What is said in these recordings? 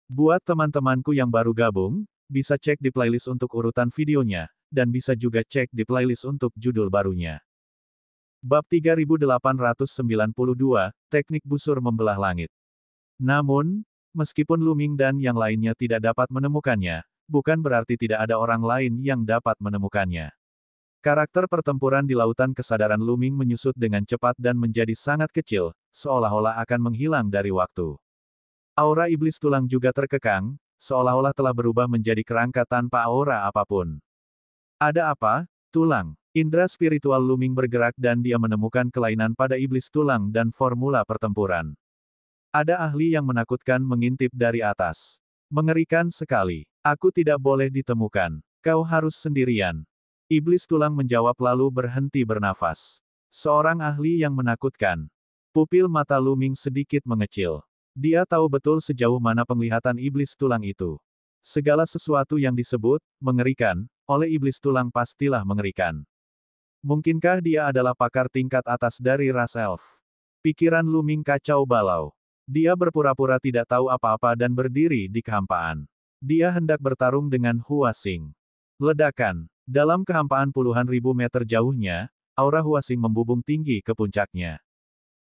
Buat teman-temanku yang baru gabung, bisa cek di playlist untuk urutan videonya, dan bisa juga cek di playlist untuk judul barunya. Bab 3892, Teknik Busur Membelah Langit. Namun, meskipun Luming dan yang lainnya tidak dapat menemukannya, bukan berarti tidak ada orang lain yang dapat menemukannya. Karakter pertempuran di lautan kesadaran Luming menyusut dengan cepat dan menjadi sangat kecil, seolah-olah akan menghilang dari waktu. Aura iblis tulang juga terkekang, seolah-olah telah berubah menjadi kerangka tanpa aura apapun. Ada apa, tulang? Indra spiritual Luming bergerak dan dia menemukan kelainan pada iblis tulang dan formula pertempuran. Ada ahli yang menakutkan mengintip dari atas. Mengerikan sekali. Aku tidak boleh ditemukan. Kau harus sendirian. Iblis tulang menjawab lalu berhenti bernafas. Seorang ahli yang menakutkan. Pupil mata Luming sedikit mengecil. Dia tahu betul sejauh mana penglihatan iblis tulang itu. Segala sesuatu yang disebut mengerikan oleh iblis tulang pastilah mengerikan. Mungkinkah dia adalah pakar tingkat atas dari ras elf? Pikiran Luming kacau balau. Dia berpura-pura tidak tahu apa-apa dan berdiri di kehampaan. Dia hendak bertarung dengan Hua Xing. Ledakan. Dalam kehampaan puluhan ribu meter jauhnya, aura Hua Xing membubung tinggi ke puncaknya.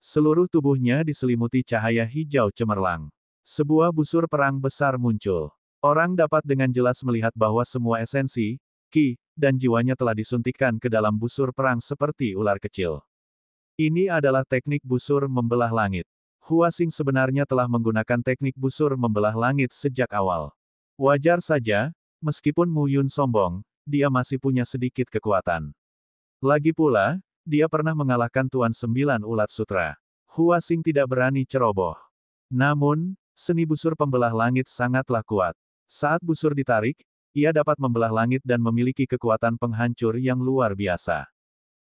Seluruh tubuhnya diselimuti cahaya hijau cemerlang. Sebuah busur perang besar muncul. Orang dapat dengan jelas melihat bahwa semua esensi, ki, dan jiwanya telah disuntikkan ke dalam busur perang seperti ular kecil. Ini adalah teknik busur membelah langit. Hua Xing sebenarnya telah menggunakan teknik busur membelah langit sejak awal. Wajar saja, meskipun Mu Yun sombong, dia masih punya sedikit kekuatan. Lagi pula, dia pernah mengalahkan Tuan Sembilan Ulat Sutra. Hua Xing tidak berani ceroboh. Namun, seni busur pembelah langit sangatlah kuat. Saat busur ditarik, ia dapat membelah langit dan memiliki kekuatan penghancur yang luar biasa.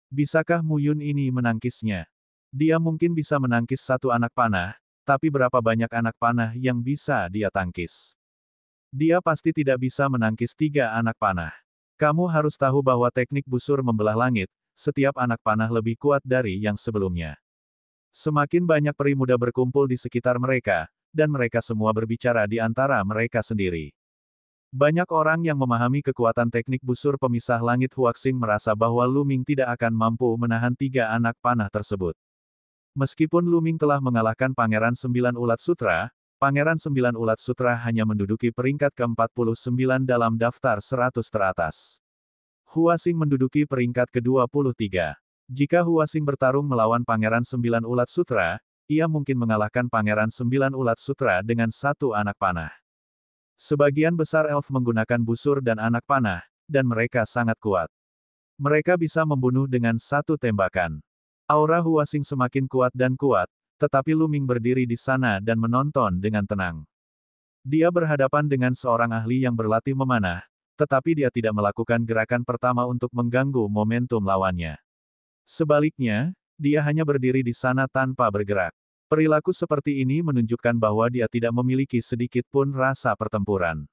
Bisakah Mu Yun ini menangkisnya? Dia mungkin bisa menangkis satu anak panah, tapi berapa banyak anak panah yang bisa dia tangkis? Dia pasti tidak bisa menangkis 3 anak panah. Kamu harus tahu bahwa teknik busur membelah langit, setiap anak panah lebih kuat dari yang sebelumnya. Semakin banyak peri muda berkumpul di sekitar mereka, dan mereka semua berbicara di antara mereka sendiri. Banyak orang yang memahami kekuatan teknik busur pemisah langit Hua Xing merasa bahwa Luming tidak akan mampu menahan 3 anak panah tersebut. Meskipun Luming telah mengalahkan Pangeran Sembilan Ulat Sutra, Pangeran Sembilan Ulat Sutra hanya menduduki peringkat ke-49 dalam daftar 100 teratas. Hua Xing menduduki peringkat ke-23. Jika Hua Xing bertarung melawan Pangeran Sembilan Ulat Sutra, ia mungkin mengalahkan Pangeran Sembilan Ulat Sutra dengan 1 anak panah. Sebagian besar elf menggunakan busur dan anak panah, dan mereka sangat kuat. Mereka bisa membunuh dengan 1 tembakan. Aura Hua Xing semakin kuat dan kuat, tetapi Luming berdiri di sana dan menonton dengan tenang. Dia berhadapan dengan seorang ahli yang berlatih memanah, tetapi dia tidak melakukan gerakan pertama untuk mengganggu momentum lawannya. Sebaliknya, dia hanya berdiri di sana tanpa bergerak. Perilaku seperti ini menunjukkan bahwa dia tidak memiliki sedikit pun rasa pertempuran.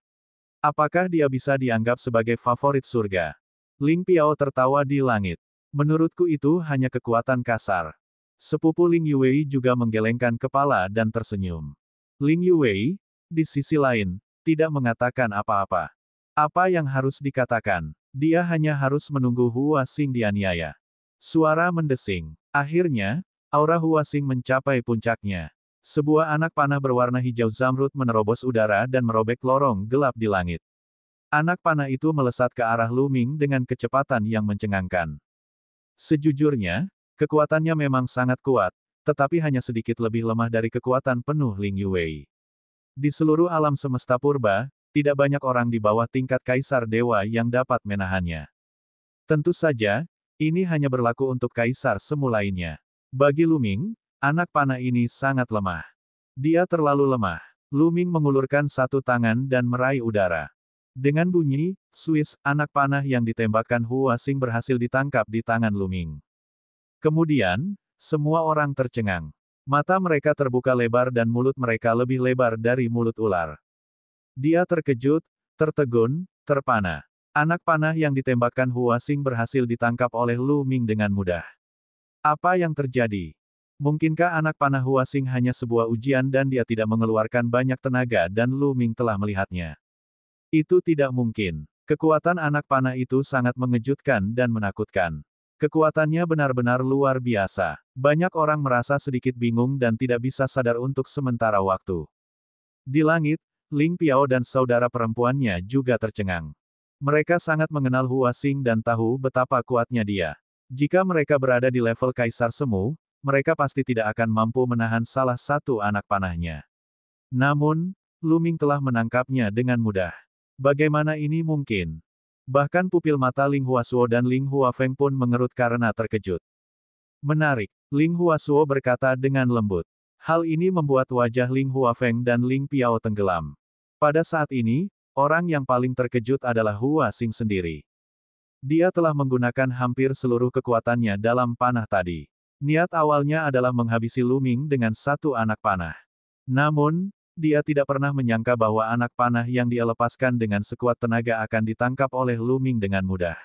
Apakah dia bisa dianggap sebagai favorit surga? Ling Piao tertawa di langit. Menurutku itu hanya kekuatan kasar. Sepupu Ling Yuwei juga menggelengkan kepala dan tersenyum. Ling Yuwei, di sisi lain, tidak mengatakan apa-apa. Apa yang harus dikatakan? Dia hanya harus menunggu Hua Xing dianiaya. Suara mendesing. Akhirnya, aura Hua Xing mencapai puncaknya. Sebuah anak panah berwarna hijau zamrud menerobos udara dan merobek lorong gelap di langit. Anak panah itu melesat ke arah Luming dengan kecepatan yang mencengangkan. Sejujurnya, kekuatannya memang sangat kuat, tetapi hanya sedikit lebih lemah dari kekuatan penuh Ling Yuwei. Di seluruh alam semesta purba, tidak banyak orang di bawah tingkat kaisar dewa yang dapat menahannya. Tentu saja, ini hanya berlaku untuk kaisar semu lainnya. Bagi Luming, anak panah ini sangat lemah. Dia terlalu lemah. Luming mengulurkan 1 tangan dan meraih udara. Dengan bunyi, Swiss, anak panah yang ditembakkan Hua Xing berhasil ditangkap di tangan Luming. Kemudian, semua orang tercengang. Mata mereka terbuka lebar dan mulut mereka lebih lebar dari mulut ular. Dia terkejut, tertegun, terpana. Anak panah yang ditembakkan Hua Xing berhasil ditangkap oleh Luming dengan mudah. Apa yang terjadi? Mungkinkah anak panah Huasing hanya sebuah ujian dan dia tidak mengeluarkan banyak tenaga dan Lu Ming telah melihatnya? Itu tidak mungkin. Kekuatan anak panah itu sangat mengejutkan dan menakutkan. Kekuatannya benar-benar luar biasa. Banyak orang merasa sedikit bingung dan tidak bisa sadar untuk sementara waktu. Di langit, Ling Piao dan saudara perempuannya juga tercengang. Mereka sangat mengenal Huasing dan tahu betapa kuatnya dia. Jika mereka berada di level Kaisar Semu, mereka pasti tidak akan mampu menahan salah satu anak panahnya. Namun, Lu Ming telah menangkapnya dengan mudah. Bagaimana ini mungkin? Bahkan pupil mata Ling Huasuo dan Ling Huafeng pun mengerut karena terkejut. Menarik, Ling Huasuo berkata dengan lembut. Hal ini membuat wajah Ling Huafeng dan Ling Piao tenggelam. Pada saat ini, orang yang paling terkejut adalah Huasing sendiri. Dia telah menggunakan hampir seluruh kekuatannya dalam panah tadi. Niat awalnya adalah menghabisi Lu Ming dengan satu anak panah. Namun, dia tidak pernah menyangka bahwa anak panah yang dia lepaskan dengan sekuat tenaga akan ditangkap oleh Lu Ming dengan mudah.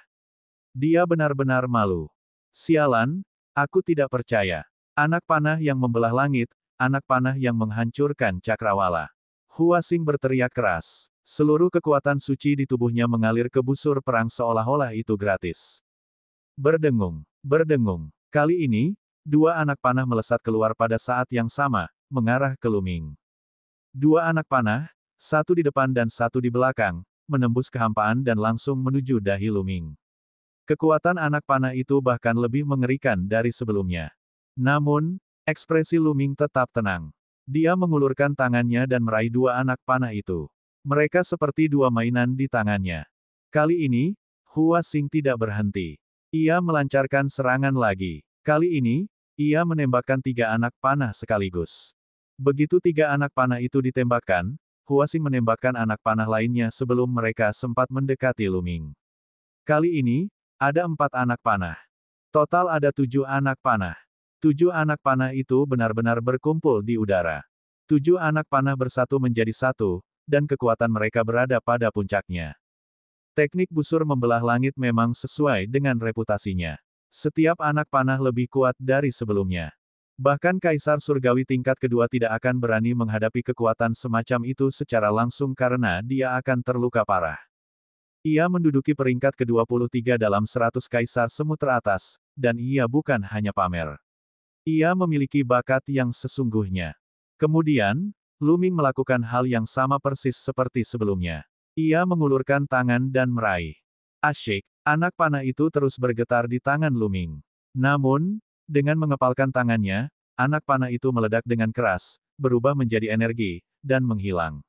Dia benar-benar malu. Sialan, aku tidak percaya. Anak panah yang membelah langit, anak panah yang menghancurkan cakrawala. Huasing berteriak keras. Seluruh kekuatan suci di tubuhnya mengalir ke busur perang seolah-olah itu gratis. Berdengung, berdengung. Kali ini, dua anak panah melesat keluar pada saat yang sama, mengarah ke Lu Ming. Dua anak panah, satu di depan dan satu di belakang, menembus kehampaan dan langsung menuju dahi Lu Ming. Kekuatan anak panah itu bahkan lebih mengerikan dari sebelumnya. Namun, ekspresi Lu Ming tetap tenang. Dia mengulurkan tangannya dan meraih dua anak panah itu. Mereka seperti dua mainan di tangannya. Kali ini, Huasing tidak berhenti. Ia melancarkan serangan lagi. Kali ini, ia menembakkan tiga anak panah sekaligus. Begitu tiga anak panah itu ditembakkan, Huasing menembakkan anak panah lainnya sebelum mereka sempat mendekati Lu Ming. Kali ini, ada 4 anak panah. Total ada 7 anak panah. 7 anak panah itu benar-benar berkumpul di udara. 7 anak panah bersatu menjadi satu, dan kekuatan mereka berada pada puncaknya. Teknik busur membelah langit memang sesuai dengan reputasinya. Setiap anak panah lebih kuat dari sebelumnya. Bahkan Kaisar Surgawi tingkat kedua tidak akan berani menghadapi kekuatan semacam itu secara langsung karena dia akan terluka parah. Ia menduduki peringkat ke-23 dalam 100 Kaisar Semu teratas, dan ia bukan hanya pamer. Ia memiliki bakat yang sesungguhnya. Kemudian, Lu Ming melakukan hal yang sama persis seperti sebelumnya. Ia mengulurkan tangan dan meraih. Asyik, anak panah itu terus bergetar di tangan Lu Ming. Namun, dengan mengepalkan tangannya, anak panah itu meledak dengan keras, berubah menjadi energi, dan menghilang.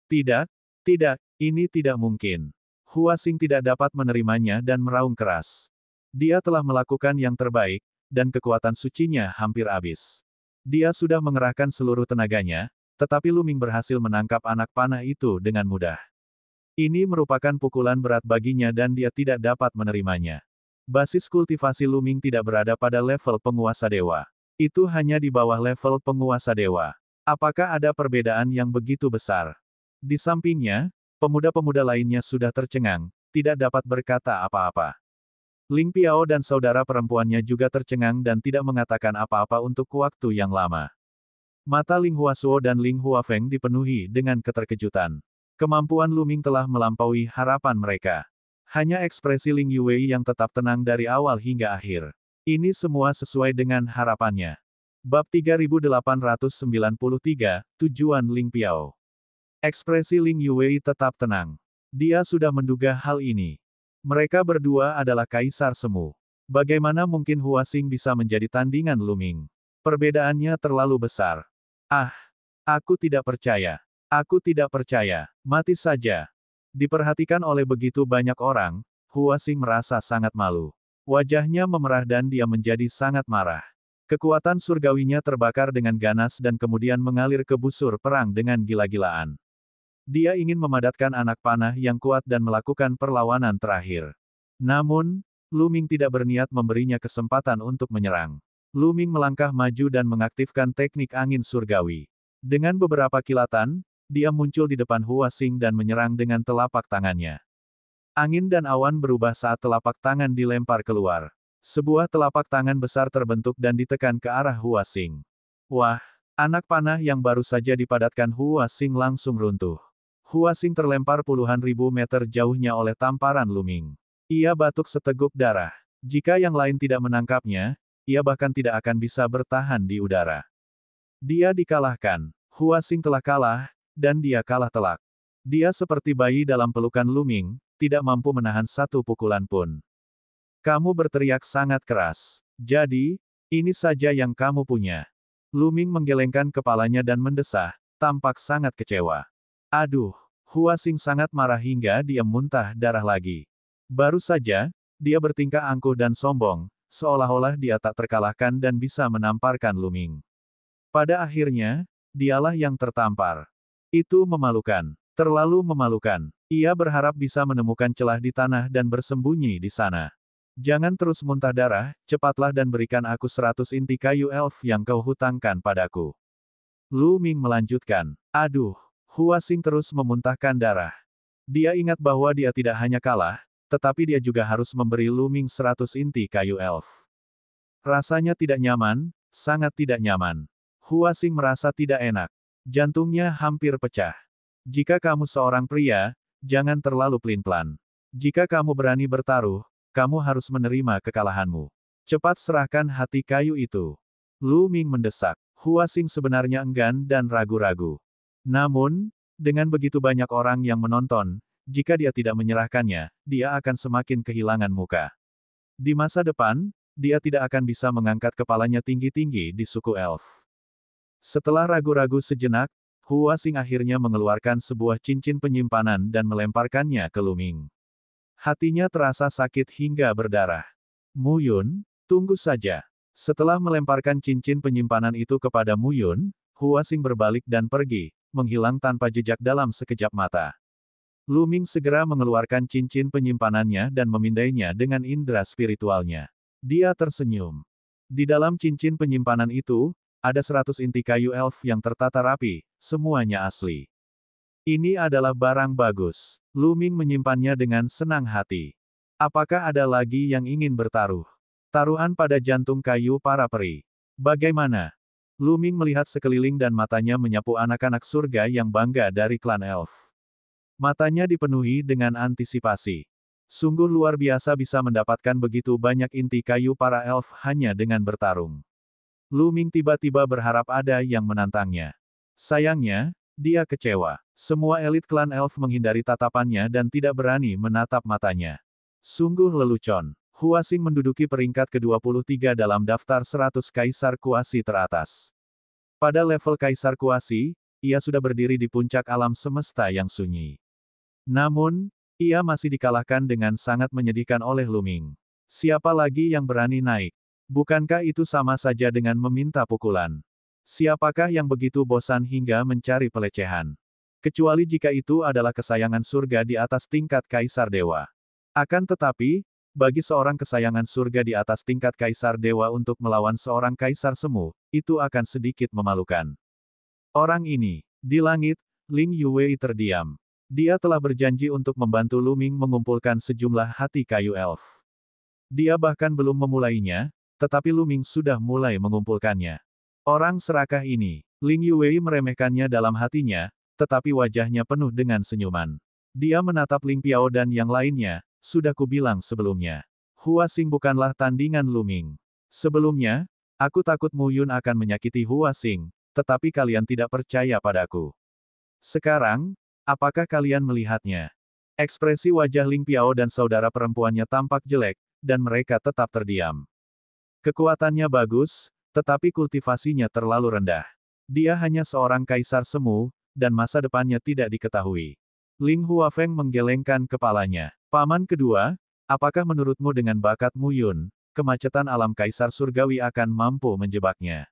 Tidak, tidak, ini tidak mungkin. Huasing tidak dapat menerimanya dan meraung keras. Dia telah melakukan yang terbaik, dan kekuatan sucinya hampir habis. Dia sudah mengerahkan seluruh tenaganya, tetapi Lu Ming berhasil menangkap anak panah itu dengan mudah. Ini merupakan pukulan berat baginya dan dia tidak dapat menerimanya. Basis kultivasi Lu Ming tidak berada pada level penguasa dewa. Itu hanya di bawah level penguasa dewa. Apakah ada perbedaan yang begitu besar? Di sampingnya, pemuda-pemuda lainnya sudah tercengang, tidak dapat berkata apa-apa. Ling Piao dan saudara perempuannya juga tercengang dan tidak mengatakan apa-apa untuk waktu yang lama. Mata Ling Huasuo dan Ling Huafeng dipenuhi dengan keterkejutan. Kemampuan Lu Ming telah melampaui harapan mereka. Hanya ekspresi Ling Yuwei yang tetap tenang dari awal hingga akhir. Ini semua sesuai dengan harapannya. Bab 3893, Tujuan Ling Piao. Ekspresi Ling Yuwei tetap tenang. Dia sudah menduga hal ini. Mereka berdua adalah Kaisar Semu. Bagaimana mungkin Huasing bisa menjadi tandingan Lu Ming? Perbedaannya terlalu besar. Ah, aku tidak percaya. Aku tidak percaya. Mati saja. Diperhatikan oleh begitu banyak orang, Huasing merasa sangat malu. Wajahnya memerah dan dia menjadi sangat marah. Kekuatan surgawinya terbakar dengan ganas dan kemudian mengalir ke busur perang dengan gila-gilaan. Dia ingin memadatkan anak panah yang kuat dan melakukan perlawanan terakhir. Namun, Lu Ming tidak berniat memberinya kesempatan untuk menyerang. Lu Ming melangkah maju dan mengaktifkan teknik angin surgawi. Dengan beberapa kilatan, dia muncul di depan Huasing dan menyerang dengan telapak tangannya. Angin dan awan berubah saat telapak tangan dilempar keluar. Sebuah telapak tangan besar terbentuk dan ditekan ke arah Hua Xing. Wah! Anak panah yang baru saja dipadatkan Hua Xing langsung runtuh. Hua Xing terlempar puluhan ribu meter jauhnya oleh tamparan Lu Ming. Ia batuk seteguk darah. Jika yang lain tidak menangkapnya, ia bahkan tidak akan bisa bertahan di udara. Dia dikalahkan. Hua Xing telah kalah, dan dia kalah telak. Dia seperti bayi dalam pelukan Lu Ming, tidak mampu menahan satu pukulan pun. Kamu berteriak sangat keras. Jadi, ini saja yang kamu punya. Lu Ming menggelengkan kepalanya dan mendesah, tampak sangat kecewa. Aduh, Hua Xing sangat marah hingga dia muntah darah lagi. Baru saja, dia bertingkah angkuh dan sombong, seolah-olah dia tak terkalahkan dan bisa menamparkan Lu Ming. Pada akhirnya, dialah yang tertampar. Itu memalukan. Terlalu memalukan. Ia berharap bisa menemukan celah di tanah dan bersembunyi di sana. Jangan terus muntah darah, cepatlah dan berikan aku 100 inti kayu elf yang kau hutangkan padaku. Lu Ming melanjutkan. Aduh, Hua Xing terus memuntahkan darah. Dia ingat bahwa dia tidak hanya kalah, tetapi dia juga harus memberi Lu Ming 100 inti kayu elf. Rasanya tidak nyaman, sangat tidak nyaman. Hua Xing merasa tidak enak. Jantungnya hampir pecah. Jika kamu seorang pria, jangan terlalu pelin-pelan. Jika kamu berani bertaruh, kamu harus menerima kekalahanmu. Cepat serahkan hati kayu itu. Lu Ming mendesak. Hua Xing sebenarnya enggan dan ragu-ragu. Namun, dengan begitu banyak orang yang menonton, jika dia tidak menyerahkannya, dia akan semakin kehilangan muka. Di masa depan, dia tidak akan bisa mengangkat kepalanya tinggi-tinggi di suku elf. Setelah ragu-ragu sejenak, Hua Xing akhirnya mengeluarkan sebuah cincin penyimpanan dan melemparkannya ke Lu Ming. Hatinya terasa sakit hingga berdarah. Mu Yun, tunggu saja. Setelah melemparkan cincin penyimpanan itu kepada Mu Yun, Hua Xing berbalik dan pergi, menghilang tanpa jejak dalam sekejap mata. Lu Ming segera mengeluarkan cincin penyimpanannya dan memindainya dengan indera spiritualnya. Dia tersenyum. Di dalam cincin penyimpanan itu, ada 100 inti kayu elf yang tertata rapi, semuanya asli. Ini adalah barang bagus. Lu Ming menyimpannya dengan senang hati. Apakah ada lagi yang ingin bertaruh? Taruhan pada jantung kayu para peri. Bagaimana? Lu Ming melihat sekeliling dan matanya menyapu anak-anak surga yang bangga dari klan elf. Matanya dipenuhi dengan antisipasi. Sungguh luar biasa bisa mendapatkan begitu banyak inti kayu para elf hanya dengan bertarung. Lu Ming tiba-tiba berharap ada yang menantangnya. Sayangnya, dia kecewa. Semua elit klan elf menghindari tatapannya dan tidak berani menatap matanya. Sungguh lelucon. Hua Xing menduduki peringkat ke-23 dalam daftar 100 kaisar kuasi teratas. Pada level kaisar kuasi, ia sudah berdiri di puncak alam semesta yang sunyi. Namun, ia masih dikalahkan dengan sangat menyedihkan oleh Lu Ming. Siapa lagi yang berani naik? Bukankah itu sama saja dengan meminta pukulan? Siapakah yang begitu bosan hingga mencari pelecehan? Kecuali jika itu adalah kesayangan surga di atas tingkat kaisar dewa. Akan tetapi, bagi seorang kesayangan surga di atas tingkat kaisar dewa untuk melawan seorang kaisar semu, itu akan sedikit memalukan. Orang ini, di langit, Ling Yuwei terdiam. Dia telah berjanji untuk membantu Lu Ming mengumpulkan sejumlah hati kayu elf. Dia bahkan belum memulainya, tetapi Lu Ming sudah mulai mengumpulkannya. Orang serakah ini, Ling Yuwei meremehkannya dalam hatinya, tetapi wajahnya penuh dengan senyuman. Dia menatap Ling Piao dan yang lainnya, sudah kubilang sebelumnya. Hua Xing bukanlah tandingan Lu Ming. Sebelumnya, aku takut Mu Yun akan menyakiti Hua Xing, tetapi kalian tidak percaya padaku. Sekarang, apakah kalian melihatnya? Ekspresi wajah Ling Piao dan saudara perempuannya tampak jelek, dan mereka tetap terdiam. Kekuatannya bagus, tetapi kultivasinya terlalu rendah. Dia hanya seorang kaisar semu, dan masa depannya tidak diketahui. Ling Huafeng menggelengkan kepalanya. Paman kedua, apakah menurutmu dengan bakat Mu Yun, kemacetan alam kaisar surgawi akan mampu menjebaknya?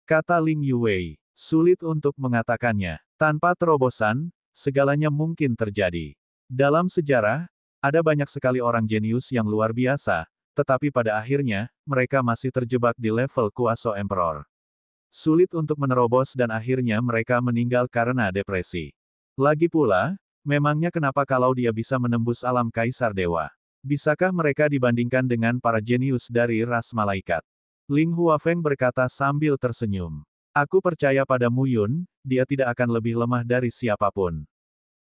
Kata Ling Yuwei. Sulit untuk mengatakannya. Tanpa terobosan, segalanya mungkin terjadi. Dalam sejarah, ada banyak sekali orang jenius yang luar biasa, tetapi pada akhirnya, mereka masih terjebak di level kuasa emperor. Sulit untuk menerobos dan akhirnya mereka meninggal karena depresi. Lagi pula, memangnya kenapa kalau dia bisa menembus alam kaisar dewa? Bisakah mereka dibandingkan dengan para jenius dari ras malaikat? Ling Huafeng berkata sambil tersenyum. Aku percaya pada Mu Yun, dia tidak akan lebih lemah dari siapapun.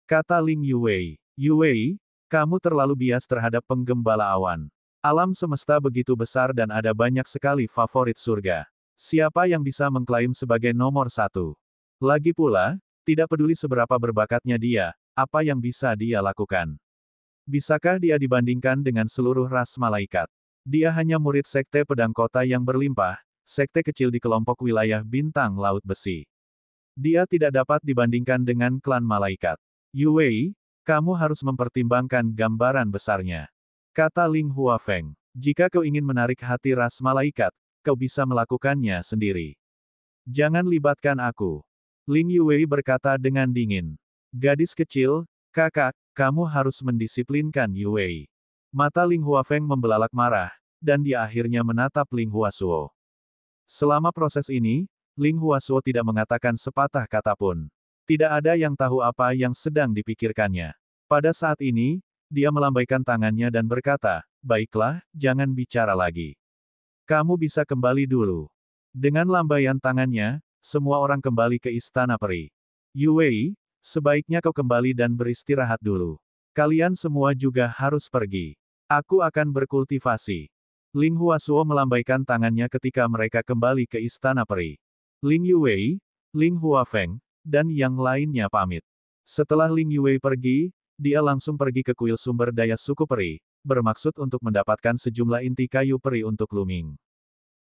Kata Ling Yuwei. Yuwei, kamu terlalu bias terhadap penggembala awan. Alam semesta begitu besar dan ada banyak sekali favorit surga. Siapa yang bisa mengklaim sebagai nomor satu? Lagi pula, tidak peduli seberapa berbakatnya dia, apa yang bisa dia lakukan? Bisakah dia dibandingkan dengan seluruh ras malaikat? Dia hanya murid sekte pedang kota yang berlimpah, sekte kecil di kelompok wilayah bintang laut besi. Dia tidak dapat dibandingkan dengan klan malaikat. Yuwei, kamu harus mempertimbangkan gambaran besarnya. Kata Ling Huafeng. Jika kau ingin menarik hati ras malaikat, kau bisa melakukannya sendiri. Jangan libatkan aku. Ling Yuwei berkata dengan dingin. Gadis kecil, kakak, kamu harus mendisiplinkan Yuwei. Mata Ling Huafeng membelalak marah, dan dia akhirnya menatap Ling Huasuo. Selama proses ini, Ling Huasuo tidak mengatakan sepatah kata pun. Tidak ada yang tahu apa yang sedang dipikirkannya. Pada saat ini, dia melambaikan tangannya dan berkata, baiklah, jangan bicara lagi. Kamu bisa kembali dulu. Dengan lambaian tangannya, semua orang kembali ke istana peri. Yuwei, sebaiknya kau kembali dan beristirahat dulu. Kalian semua juga harus pergi. Aku akan berkultivasi. Ling Huasuo melambaikan tangannya ketika mereka kembali ke istana peri. Ling Yuwei, Ling Huafeng, dan yang lainnya pamit. Setelah Ling Yuwei pergi, dia langsung pergi ke kuil sumber daya suku peri, bermaksud untuk mendapatkan sejumlah inti kayu peri untuk Luming.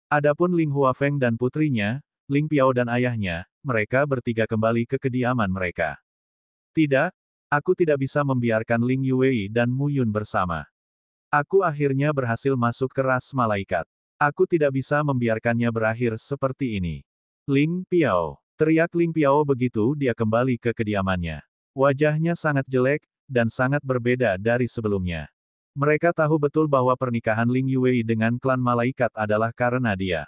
Adapun Ling Huafeng dan putrinya, Ling Piao dan ayahnya, mereka bertiga kembali ke kediaman mereka. Tidak, aku tidak bisa membiarkan Ling Yuwei dan Mu Yun bersama. Aku akhirnya berhasil masuk ke ras malaikat. Aku tidak bisa membiarkannya berakhir seperti ini. Ling Piao, teriak Ling Piao begitu dia kembali ke kediamannya. Wajahnya sangat jelek, dan sangat berbeda dari sebelumnya. Mereka tahu betul bahwa pernikahan Ling Yuwei dengan klan malaikat adalah karena dia.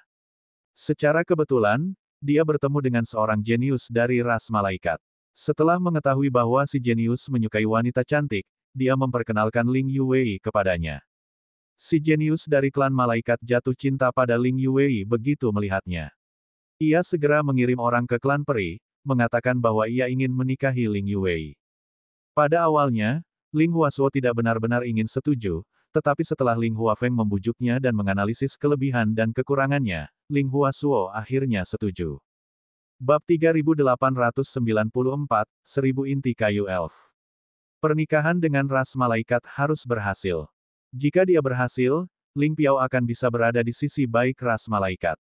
Secara kebetulan, dia bertemu dengan seorang jenius dari ras malaikat. Setelah mengetahui bahwa si jenius menyukai wanita cantik, dia memperkenalkan Ling Yuwei kepadanya. Si jenius dari klan malaikat jatuh cinta pada Ling Yuwei begitu melihatnya. Ia segera mengirim orang ke klan peri, mengatakan bahwa ia ingin menikahi Ling Yuwei. Pada awalnya, Ling Huasuo tidak benar-benar ingin setuju, tetapi setelah Ling Huafeng membujuknya dan menganalisis kelebihan dan kekurangannya, Ling Huasuo akhirnya setuju. Bab 3894, 1000 inti kayu elf. Pernikahan dengan ras malaikat harus berhasil. Jika dia berhasil, Ling Piao akan bisa berada di sisi baik ras malaikat.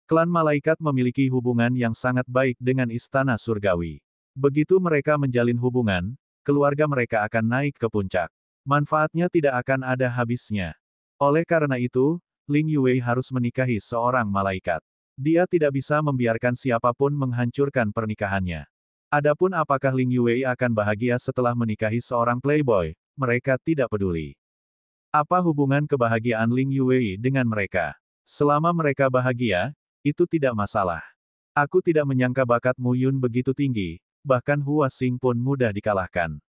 Klan malaikat memiliki hubungan yang sangat baik dengan istana surgawi. Begitu mereka menjalin hubungan, keluarga mereka akan naik ke puncak. Manfaatnya tidak akan ada habisnya. Oleh karena itu, Ling Yuwei harus menikahi seorang malaikat. Dia tidak bisa membiarkan siapapun menghancurkan pernikahannya. Adapun apakah Ling Yuwei akan bahagia setelah menikahi seorang playboy, mereka tidak peduli. Apa hubungan kebahagiaan Ling Yuwei dengan mereka? Selama mereka bahagia, itu tidak masalah. Aku tidak menyangka bakat Mu Yun begitu tinggi, bahkan Hua Xing pun mudah dikalahkan.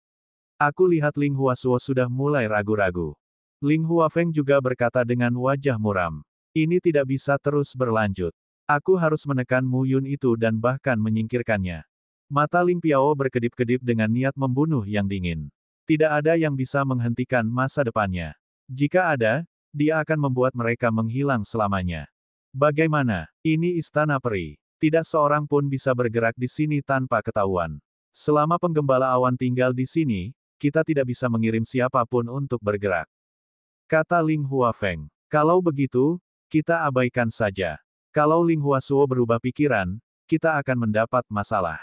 Aku lihat Ling Huasuo sudah mulai ragu-ragu. Ling Huafeng juga berkata dengan wajah muram. Ini tidak bisa terus berlanjut. Aku harus menekan Mu Yun itu dan bahkan menyingkirkannya. Mata Ling Piao berkedip-kedip dengan niat membunuh yang dingin. Tidak ada yang bisa menghentikan masa depannya. Jika ada, dia akan membuat mereka menghilang selamanya. Bagaimana? Ini istana peri. Tidak seorang pun bisa bergerak di sini tanpa ketahuan. Selama penggembala awan tinggal di sini, kita tidak bisa mengirim siapapun untuk bergerak. Kata Ling Huafeng. Kalau begitu, kita abaikan saja. Kalau Ling Huasuo berubah pikiran, kita akan mendapat masalah.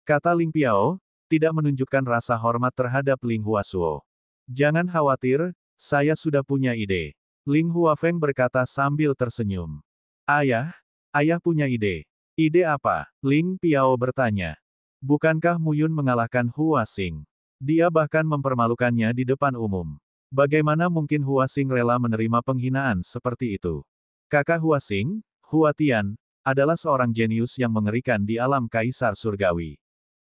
Kata Ling Piao, tidak menunjukkan rasa hormat terhadap Ling Huasuo. Jangan khawatir, saya sudah punya ide. Ling Huafeng berkata sambil tersenyum. Ayah punya ide. Ide apa? Ling Piao bertanya. Bukankah Mu Yun mengalahkan Hua Xing? Dia bahkan mempermalukannya di depan umum. Bagaimana mungkin Hua Xing rela menerima penghinaan seperti itu? Kakak Hua Xing, Hua Tian, adalah seorang jenius yang mengerikan di alam kaisar surgawi.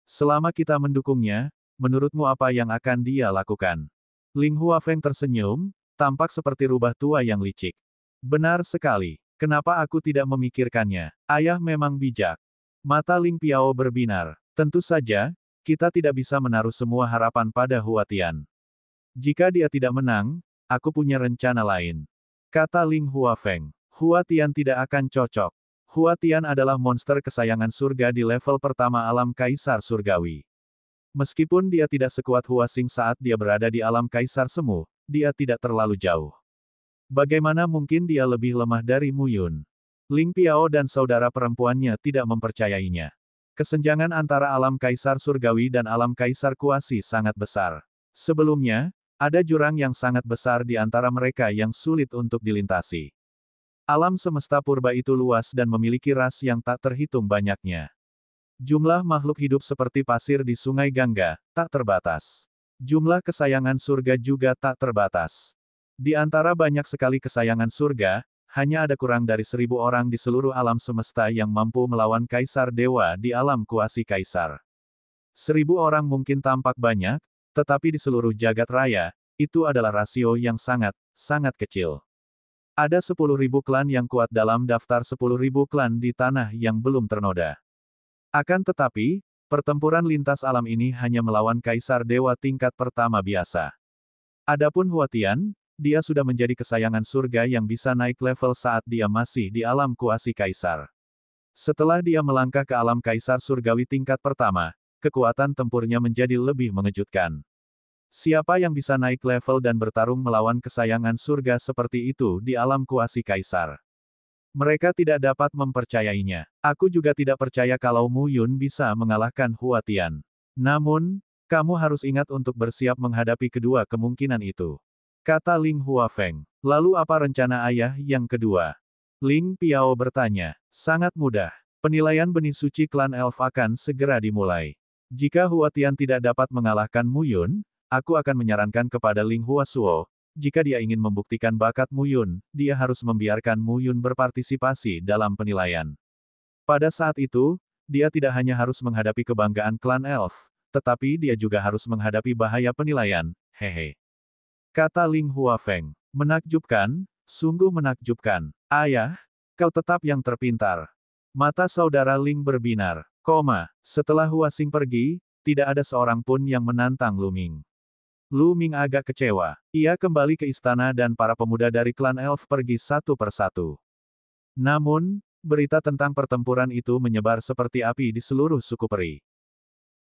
Selama kita mendukungnya, menurutmu apa yang akan dia lakukan? Ling Huafeng tersenyum, tampak seperti rubah tua yang licik. Benar sekali. Kenapa aku tidak memikirkannya? Ayah memang bijak. Mata Ling Piao berbinar. Tentu saja, kita tidak bisa menaruh semua harapan pada Huatian. Jika dia tidak menang, aku punya rencana lain. Kata Ling Huafeng. Huatian tidak akan cocok. Huatian adalah monster kesayangan surga di level pertama alam Kaisar Surgawi. Meskipun dia tidak sekuat Huasing saat dia berada di alam Kaisar Semu, dia tidak terlalu jauh. Bagaimana mungkin dia lebih lemah dari Mu Yun? Ling Piao dan saudara perempuannya tidak mempercayainya. Kesenjangan antara alam Kaisar Surgawi dan alam Kaisar Kuasi sangat besar. Sebelumnya, ada jurang yang sangat besar di antara mereka yang sulit untuk dilintasi. Alam semesta purba itu luas dan memiliki ras yang tak terhitung banyaknya. Jumlah makhluk hidup seperti pasir di Sungai Gangga, tak terbatas. Jumlah kesayangan surga juga tak terbatas. Di antara banyak sekali kesayangan surga, hanya ada kurang dari 1000 orang di seluruh alam semesta yang mampu melawan Kaisar Dewa di alam Kuasi Kaisar. 1000 orang mungkin tampak banyak, tetapi di seluruh jagat raya, itu adalah rasio yang sangat, sangat kecil. Ada 10.000 klan yang kuat dalam daftar 10.000 klan di tanah yang belum ternoda. Akan tetapi, pertempuran lintas alam ini hanya melawan Kaisar Dewa tingkat pertama biasa. Adapun Huatian, dia sudah menjadi kesayangan surga yang bisa naik level saat dia masih di alam Kuasi Kaisar. Setelah dia melangkah ke alam Kaisar Surgawi tingkat pertama, kekuatan tempurnya menjadi lebih mengejutkan. Siapa yang bisa naik level dan bertarung melawan kesayangan surga seperti itu di alam Kuasi Kaisar? Mereka tidak dapat mempercayainya. Aku juga tidak percaya kalau Mu Yun bisa mengalahkan Huatian. Namun, kamu harus ingat untuk bersiap menghadapi kedua kemungkinan itu. Kata Ling Huafeng. Lalu apa rencana ayah yang kedua? Ling Piao bertanya. Sangat mudah. Penilaian benih suci klan elf akan segera dimulai. Jika Huatian tidak dapat mengalahkan Mu Yun, aku akan menyarankan kepada Ling Huasuo, jika dia ingin membuktikan bakat Mu Yun, dia harus membiarkan Mu Yun berpartisipasi dalam penilaian. Pada saat itu, dia tidak hanya harus menghadapi kebanggaan klan elf, tetapi dia juga harus menghadapi bahaya penilaian, hehe. Kata Ling Huafeng. Menakjubkan, sungguh menakjubkan. Ayah, kau tetap yang terpintar. Mata saudara Ling berbinar. Setelah Huasing pergi, tidak ada seorang pun yang menantang Lu Ming. Lu Ming agak kecewa. Ia kembali ke istana dan para pemuda dari klan elf pergi satu persatu. Namun, berita tentang pertempuran itu menyebar seperti api di seluruh suku peri.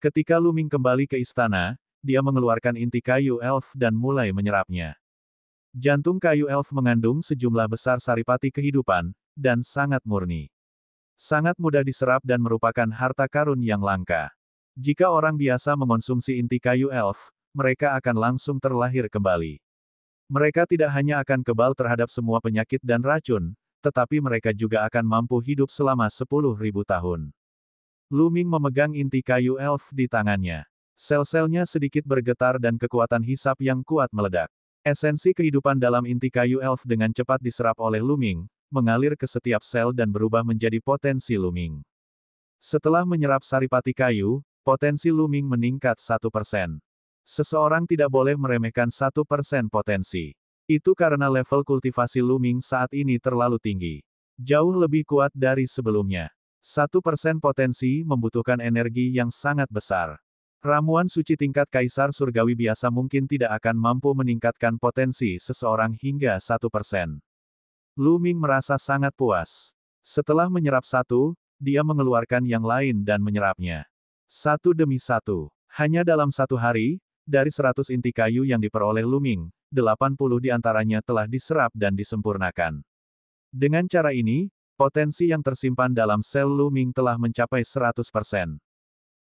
Ketika Lu Ming kembali ke istana, dia mengeluarkan inti kayu elf dan mulai menyerapnya. Jantung kayu elf mengandung sejumlah besar saripati kehidupan, dan sangat murni. Sangat mudah diserap dan merupakan harta karun yang langka. Jika orang biasa mengonsumsi inti kayu elf, mereka akan langsung terlahir kembali. Mereka tidak hanya akan kebal terhadap semua penyakit dan racun, tetapi mereka juga akan mampu hidup selama 10.000 tahun. Lu Ming memegang inti kayu elf di tangannya. Sel-selnya sedikit bergetar dan kekuatan hisap yang kuat meledak. Esensi kehidupan dalam inti kayu elf dengan cepat diserap oleh Lu Ming, mengalir ke setiap sel dan berubah menjadi potensi Lu Ming. Setelah menyerap saripati kayu, potensi Lu Ming meningkat 1%. Seseorang tidak boleh meremehkan 1% potensi. Itu karena level kultivasi Lu Ming saat ini terlalu tinggi. Jauh lebih kuat dari sebelumnya. 1% potensi membutuhkan energi yang sangat besar. Ramuan suci tingkat Kaisar Surgawi biasa mungkin tidak akan mampu meningkatkan potensi seseorang hingga 1%. Lu Ming merasa sangat puas. Setelah menyerap satu, dia mengeluarkan yang lain dan menyerapnya. Satu demi satu. Hanya dalam satu hari, dari 100 inti kayu yang diperoleh Lu Ming, 80 diantaranya telah diserap dan disempurnakan. Dengan cara ini, potensi yang tersimpan dalam sel Lu Ming telah mencapai 100%.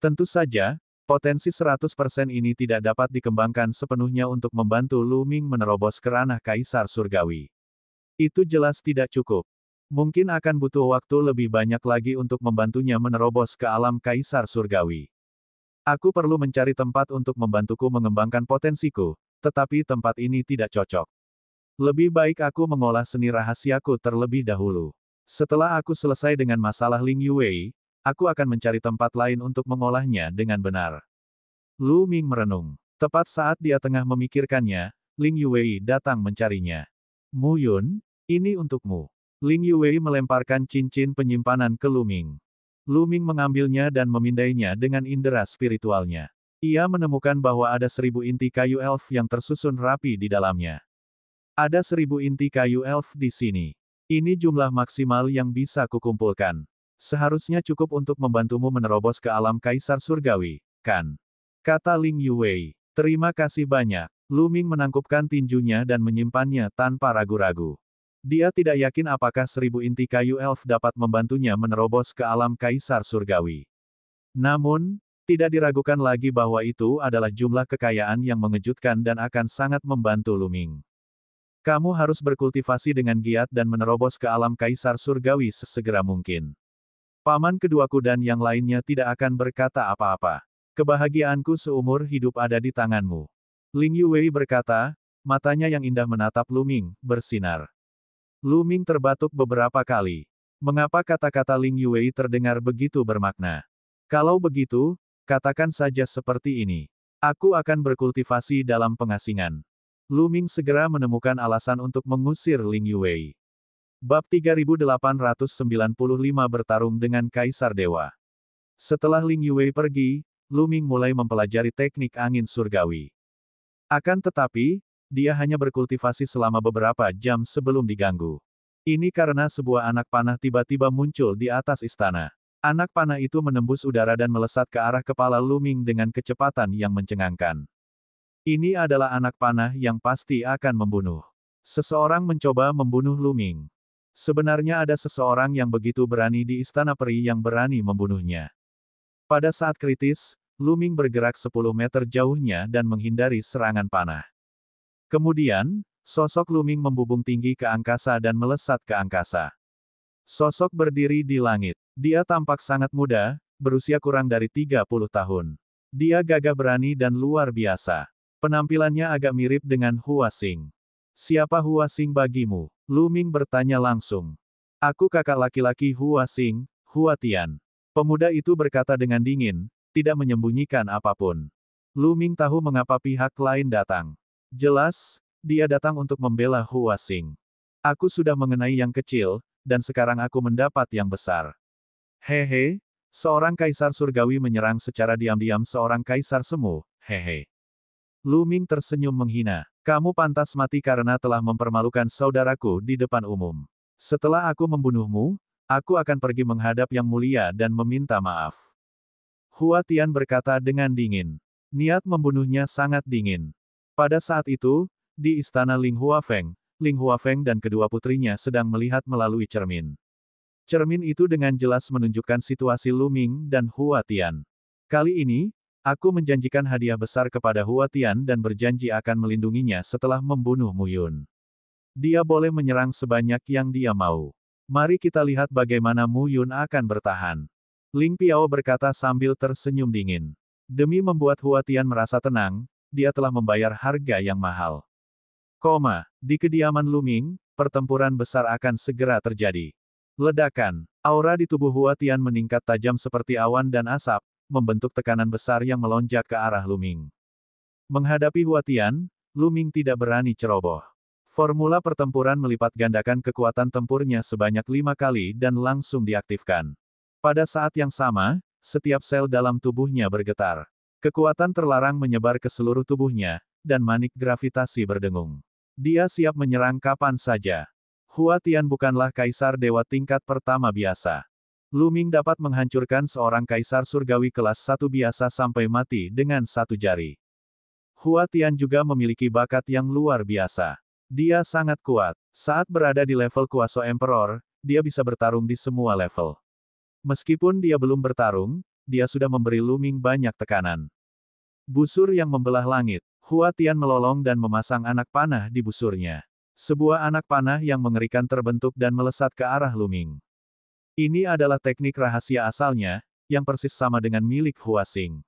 Tentu saja, potensi 100% ini tidak dapat dikembangkan sepenuhnya untuk membantu Lu Ming menerobos ke ranah Kaisar Surgawi. Itu jelas tidak cukup. Mungkin akan butuh waktu lebih banyak lagi untuk membantunya menerobos ke alam Kaisar Surgawi. Aku perlu mencari tempat untuk membantuku mengembangkan potensiku, tetapi tempat ini tidak cocok. Lebih baik aku mengolah seni rahasiaku terlebih dahulu. Setelah aku selesai dengan masalah Ling Yuwei, aku akan mencari tempat lain untuk mengolahnya dengan benar. Lu Ming merenung. Tepat saat dia tengah memikirkannya, Ling Yuwei datang mencarinya. Mu Yun, ini untukmu. Ling Yuwei melemparkan cincin penyimpanan ke Lu Ming. Lu Ming mengambilnya dan memindainya dengan indera spiritualnya. Ia menemukan bahwa ada 1000 inti kayu elf yang tersusun rapi di dalamnya. Ada 1000 inti kayu elf di sini. Ini jumlah maksimal yang bisa kukumpulkan. Seharusnya cukup untuk membantumu menerobos ke alam Kaisar Surgawi, kan? Kata Ling Yuwei. Terima kasih banyak. Lu Ming menangkupkan tinjunya dan menyimpannya tanpa ragu-ragu. Dia tidak yakin apakah 1000 inti kayu elf dapat membantunya menerobos ke alam Kaisar Surgawi. Namun, tidak diragukan lagi bahwa itu adalah jumlah kekayaan yang mengejutkan dan akan sangat membantu Lu Ming. Kamu harus berkultivasi dengan giat dan menerobos ke alam Kaisar Surgawi sesegera mungkin. Paman keduaku dan yang lainnya tidak akan berkata apa-apa. Kebahagiaanku seumur hidup ada di tanganmu. Ling Yuwei berkata, matanya yang indah menatap Lu Ming, bersinar. Lu Ming terbatuk beberapa kali. Mengapa kata-kata Ling Yuwei terdengar begitu bermakna? Kalau begitu, katakan saja seperti ini. Aku akan berkultivasi dalam pengasingan. Lu Ming segera menemukan alasan untuk mengusir Ling Yuwei. Bab 3895 bertarung dengan Kaisar Dewa. Setelah Ling Yuwei pergi, Lu Ming mulai mempelajari teknik angin surgawi. Akan tetapi, dia hanya berkultivasi selama beberapa jam sebelum diganggu. Ini karena sebuah anak panah tiba-tiba muncul di atas istana. Anak panah itu menembus udara dan melesat ke arah kepala Lu Ming dengan kecepatan yang mencengangkan. Ini adalah anak panah yang pasti akan membunuh. Seseorang mencoba membunuh Lu Ming. Sebenarnya ada seseorang yang begitu berani di istana peri yang berani membunuhnya. Pada saat kritis, Lu Ming bergerak 10 meter jauhnya dan menghindari serangan panah. Kemudian, sosok Lu Ming membubung tinggi ke angkasa dan melesat ke angkasa. Sosok berdiri di langit. Dia tampak sangat muda, berusia kurang dari 30 tahun. Dia gagah berani dan luar biasa. Penampilannya agak mirip dengan Hua Xing. Siapa Hua Xing bagimu? Lu Ming bertanya langsung. Aku kakak laki-laki Hua Xing, Hua Tian. Pemuda itu berkata dengan dingin, tidak menyembunyikan apapun. Lu Ming tahu mengapa pihak lain datang. Jelas, dia datang untuk membela Hua Xing. Aku sudah mengenai yang kecil, dan sekarang aku mendapat yang besar. Hehe, seorang kaisar surgawi menyerang secara diam-diam seorang kaisar semu, hehe. Lu Ming tersenyum menghina. Kamu pantas mati karena telah mempermalukan saudaraku di depan umum. Setelah aku membunuhmu, aku akan pergi menghadap Yang Mulia dan meminta maaf. Hua Tian berkata dengan dingin. Niat membunuhnya sangat dingin. Pada saat itu, di istana Ling Huafeng dan kedua putrinya sedang melihat melalui cermin. Cermin itu dengan jelas menunjukkan situasi Lu Ming dan Hua Tian. Kali ini, aku menjanjikan hadiah besar kepada Hua Tian dan berjanji akan melindunginya setelah membunuh Mu Yun. Dia boleh menyerang sebanyak yang dia mau. Mari kita lihat bagaimana Mu Yun akan bertahan. Ling Piao berkata sambil tersenyum dingin. Demi membuat Hua Tian merasa tenang, dia telah membayar harga yang mahal. Di kediaman Lu Ming, pertempuran besar akan segera terjadi. Ledakan. Aura di tubuh Hua Tian meningkat tajam seperti awan dan asap, membentuk tekanan besar yang melonjak ke arah Lu Ming. Menghadapi Hua Tian, Lu Ming tidak berani ceroboh. Formula pertempuran melipat gandakan kekuatan tempurnya sebanyak 5 kali dan langsung diaktifkan. Pada saat yang sama, setiap sel dalam tubuhnya bergetar. Kekuatan terlarang menyebar ke seluruh tubuhnya, dan manik gravitasi berdengung. Dia siap menyerang kapan saja. Hua Tian bukanlah kaisar dewa tingkat pertama biasa. Lu Ming dapat menghancurkan seorang kaisar surgawi kelas 1 biasa sampai mati dengan satu jari. Hua Tian juga memiliki bakat yang luar biasa. Dia sangat kuat. Saat berada di level kuasa Emperor, dia bisa bertarung di semua level. Meskipun dia belum bertarung, dia sudah memberi Lu Ming banyak tekanan. Busur yang membelah langit. Hua Tian melolong dan memasang anak panah di busurnya. Sebuah anak panah yang mengerikan terbentuk dan melesat ke arah Lu Ming. Ini adalah teknik rahasia asalnya, yang persis sama dengan milik Hua Xing.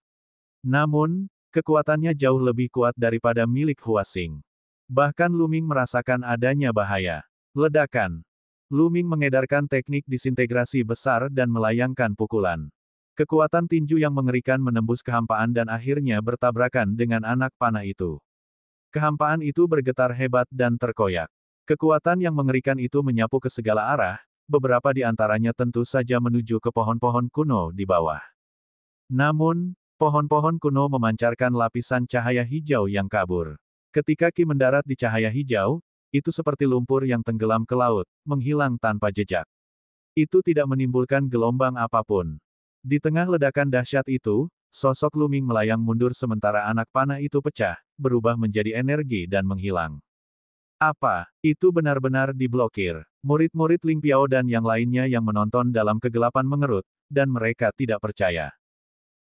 Namun, kekuatannya jauh lebih kuat daripada milik Hua Xing. Bahkan Lu Ming merasakan adanya bahaya. Ledakan. Lu Ming mengedarkan teknik disintegrasi besar dan melayangkan pukulan. Kekuatan tinju yang mengerikan menembus kehampaan dan akhirnya bertabrakan dengan anak panah itu. Kehampaan itu bergetar hebat dan terkoyak. Kekuatan yang mengerikan itu menyapu ke segala arah, beberapa di antaranya tentu saja menuju ke pohon-pohon kuno di bawah. Namun, pohon-pohon kuno memancarkan lapisan cahaya hijau yang kabur. Ketika Ki mendarat di cahaya hijau, itu seperti lumpur yang tenggelam ke laut, menghilang tanpa jejak. Itu tidak menimbulkan gelombang apapun. Di tengah ledakan dahsyat itu, sosok Luming melayang mundur sementara anak panah itu pecah, berubah menjadi energi dan menghilang. Apa? Itu benar-benar diblokir. Murid-murid Ling Piao dan yang lainnya yang menonton dalam kegelapan mengerut, dan mereka tidak percaya.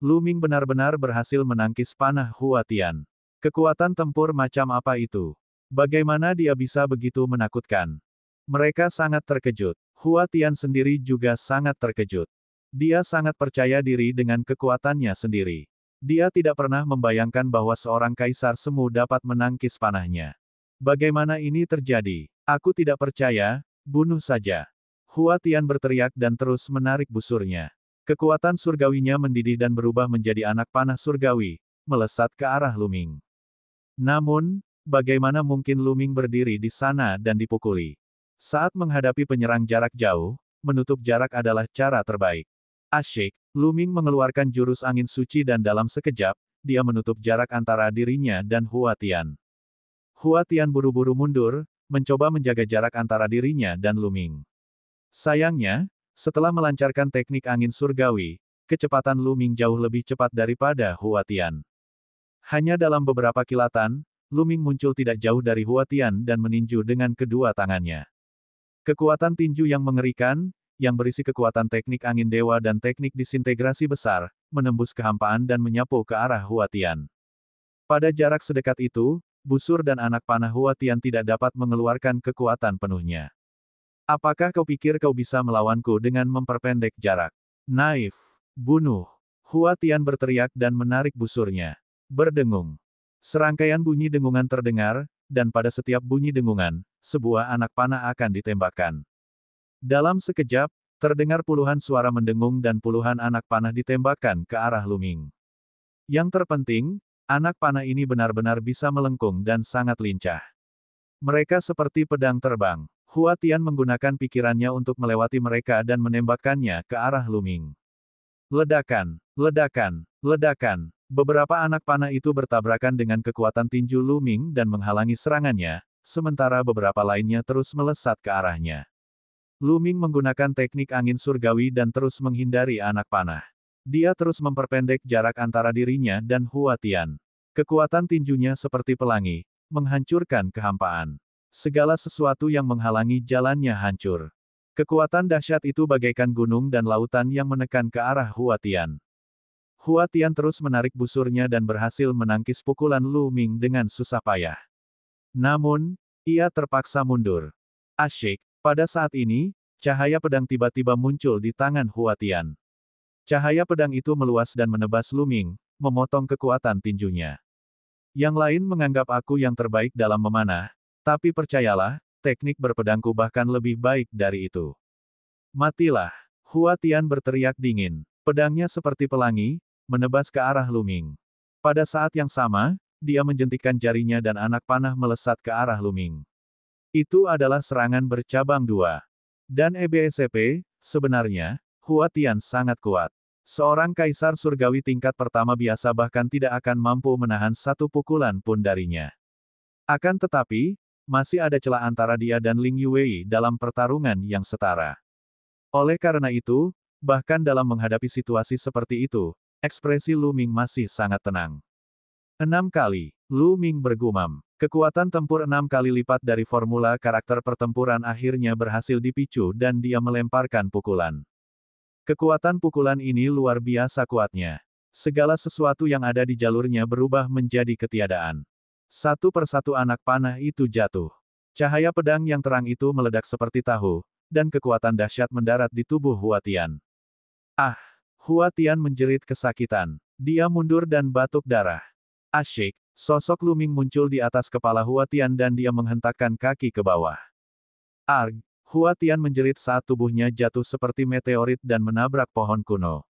Luming benar-benar berhasil menangkis panah Hua Tian. Kekuatan tempur macam apa itu? Bagaimana dia bisa begitu menakutkan? Mereka sangat terkejut. Hua Tian sendiri juga sangat terkejut. Dia sangat percaya diri dengan kekuatannya sendiri. Dia tidak pernah membayangkan bahwa seorang kaisar semu dapat menangkis panahnya. Bagaimana ini terjadi? Aku tidak percaya, bunuh saja. Hua Tian berteriak dan terus menarik busurnya. Kekuatan surgawinya mendidih dan berubah menjadi anak panah surgawi, melesat ke arah Luming. Namun, bagaimana mungkin Luming berdiri di sana dan dipukuli? Saat menghadapi penyerang jarak jauh, menutup jarak adalah cara terbaik. Asyik, Luming mengeluarkan jurus angin suci dan dalam sekejap, dia menutup jarak antara dirinya dan Hua Tian. Hua Tian buru-buru mundur, mencoba menjaga jarak antara dirinya dan Luming. Sayangnya, setelah melancarkan teknik angin surgawi, kecepatan Luming jauh lebih cepat daripada Hua Tian. Hanya dalam beberapa kilatan, Luming muncul tidak jauh dari Hua Tian dan meninju dengan kedua tangannya. Kekuatan tinju yang mengerikan, yang berisi kekuatan teknik angin dewa dan teknik disintegrasi besar, menembus kehampaan dan menyapu ke arah Hua Tian. Pada jarak sedekat itu, busur dan anak panah Hua Tian tidak dapat mengeluarkan kekuatan penuhnya. Apakah kau pikir kau bisa melawanku dengan memperpendek jarak? Naif. Bunuh. Hua Tian berteriak dan menarik busurnya. Berdengung. Serangkaian bunyi dengungan terdengar, dan pada setiap bunyi dengungan, sebuah anak panah akan ditembakkan. Dalam sekejap, terdengar puluhan suara mendengung dan puluhan anak panah ditembakkan ke arah Luming. Yang terpenting, anak panah ini benar-benar bisa melengkung dan sangat lincah. Mereka seperti pedang terbang. Hua Tian menggunakan pikirannya untuk melewati mereka dan menembakkannya ke arah Luming. Ledakan, ledakan, ledakan. Beberapa anak panah itu bertabrakan dengan kekuatan tinju Luming dan menghalangi serangannya, sementara beberapa lainnya terus melesat ke arahnya. Luming menggunakan teknik angin surgawi dan terus menghindari anak panah. Dia terus memperpendek jarak antara dirinya dan Hua Tian. Kekuatan tinjunya seperti pelangi, menghancurkan kehampaan. Segala sesuatu yang menghalangi jalannya hancur. Kekuatan dahsyat itu bagaikan gunung dan lautan yang menekan ke arah Hua Tian. Hua Tian terus menarik busurnya dan berhasil menangkis pukulan Luming dengan susah payah. Namun, ia terpaksa mundur. Asyik. Pada saat ini, cahaya pedang tiba-tiba muncul di tangan Hua Tian. Cahaya pedang itu meluas dan menebas Luming, memotong kekuatan tinjunya. Yang lain menganggap aku yang terbaik dalam memanah, tapi percayalah, teknik berpedangku bahkan lebih baik dari itu. Matilah! Hua Tian berteriak dingin. Pedangnya seperti pelangi, menebas ke arah Luming. Pada saat yang sama, dia menjentikkan jarinya dan anak panah melesat ke arah Luming. Itu adalah serangan bercabang dua. Dan EBSP, sebenarnya, Hua Tian sangat kuat. Seorang kaisar surgawi tingkat pertama biasa bahkan tidak akan mampu menahan satu pukulan pun darinya. Akan tetapi, masih ada celah antara dia dan Ling Yuwei dalam pertarungan yang setara. Oleh karena itu, bahkan dalam menghadapi situasi seperti itu, ekspresi Luming masih sangat tenang. 6 kali, Luming bergumam. Kekuatan tempur 6 kali lipat dari formula karakter pertempuran akhirnya berhasil dipicu dan dia melemparkan pukulan. Kekuatan pukulan ini luar biasa kuatnya. Segala sesuatu yang ada di jalurnya berubah menjadi ketiadaan. Satu persatu anak panah itu jatuh. Cahaya pedang yang terang itu meledak seperti tahu, dan kekuatan dahsyat mendarat di tubuh Hua Tian. Ah! Hua Tian menjerit kesakitan. Dia mundur dan batuk darah. Asyik! Sosok Luming muncul di atas kepala Hua Tian dan dia menghentakkan kaki ke bawah. Arg! Hua Tian menjerit saat tubuhnya jatuh seperti meteorit dan menabrak pohon kuno.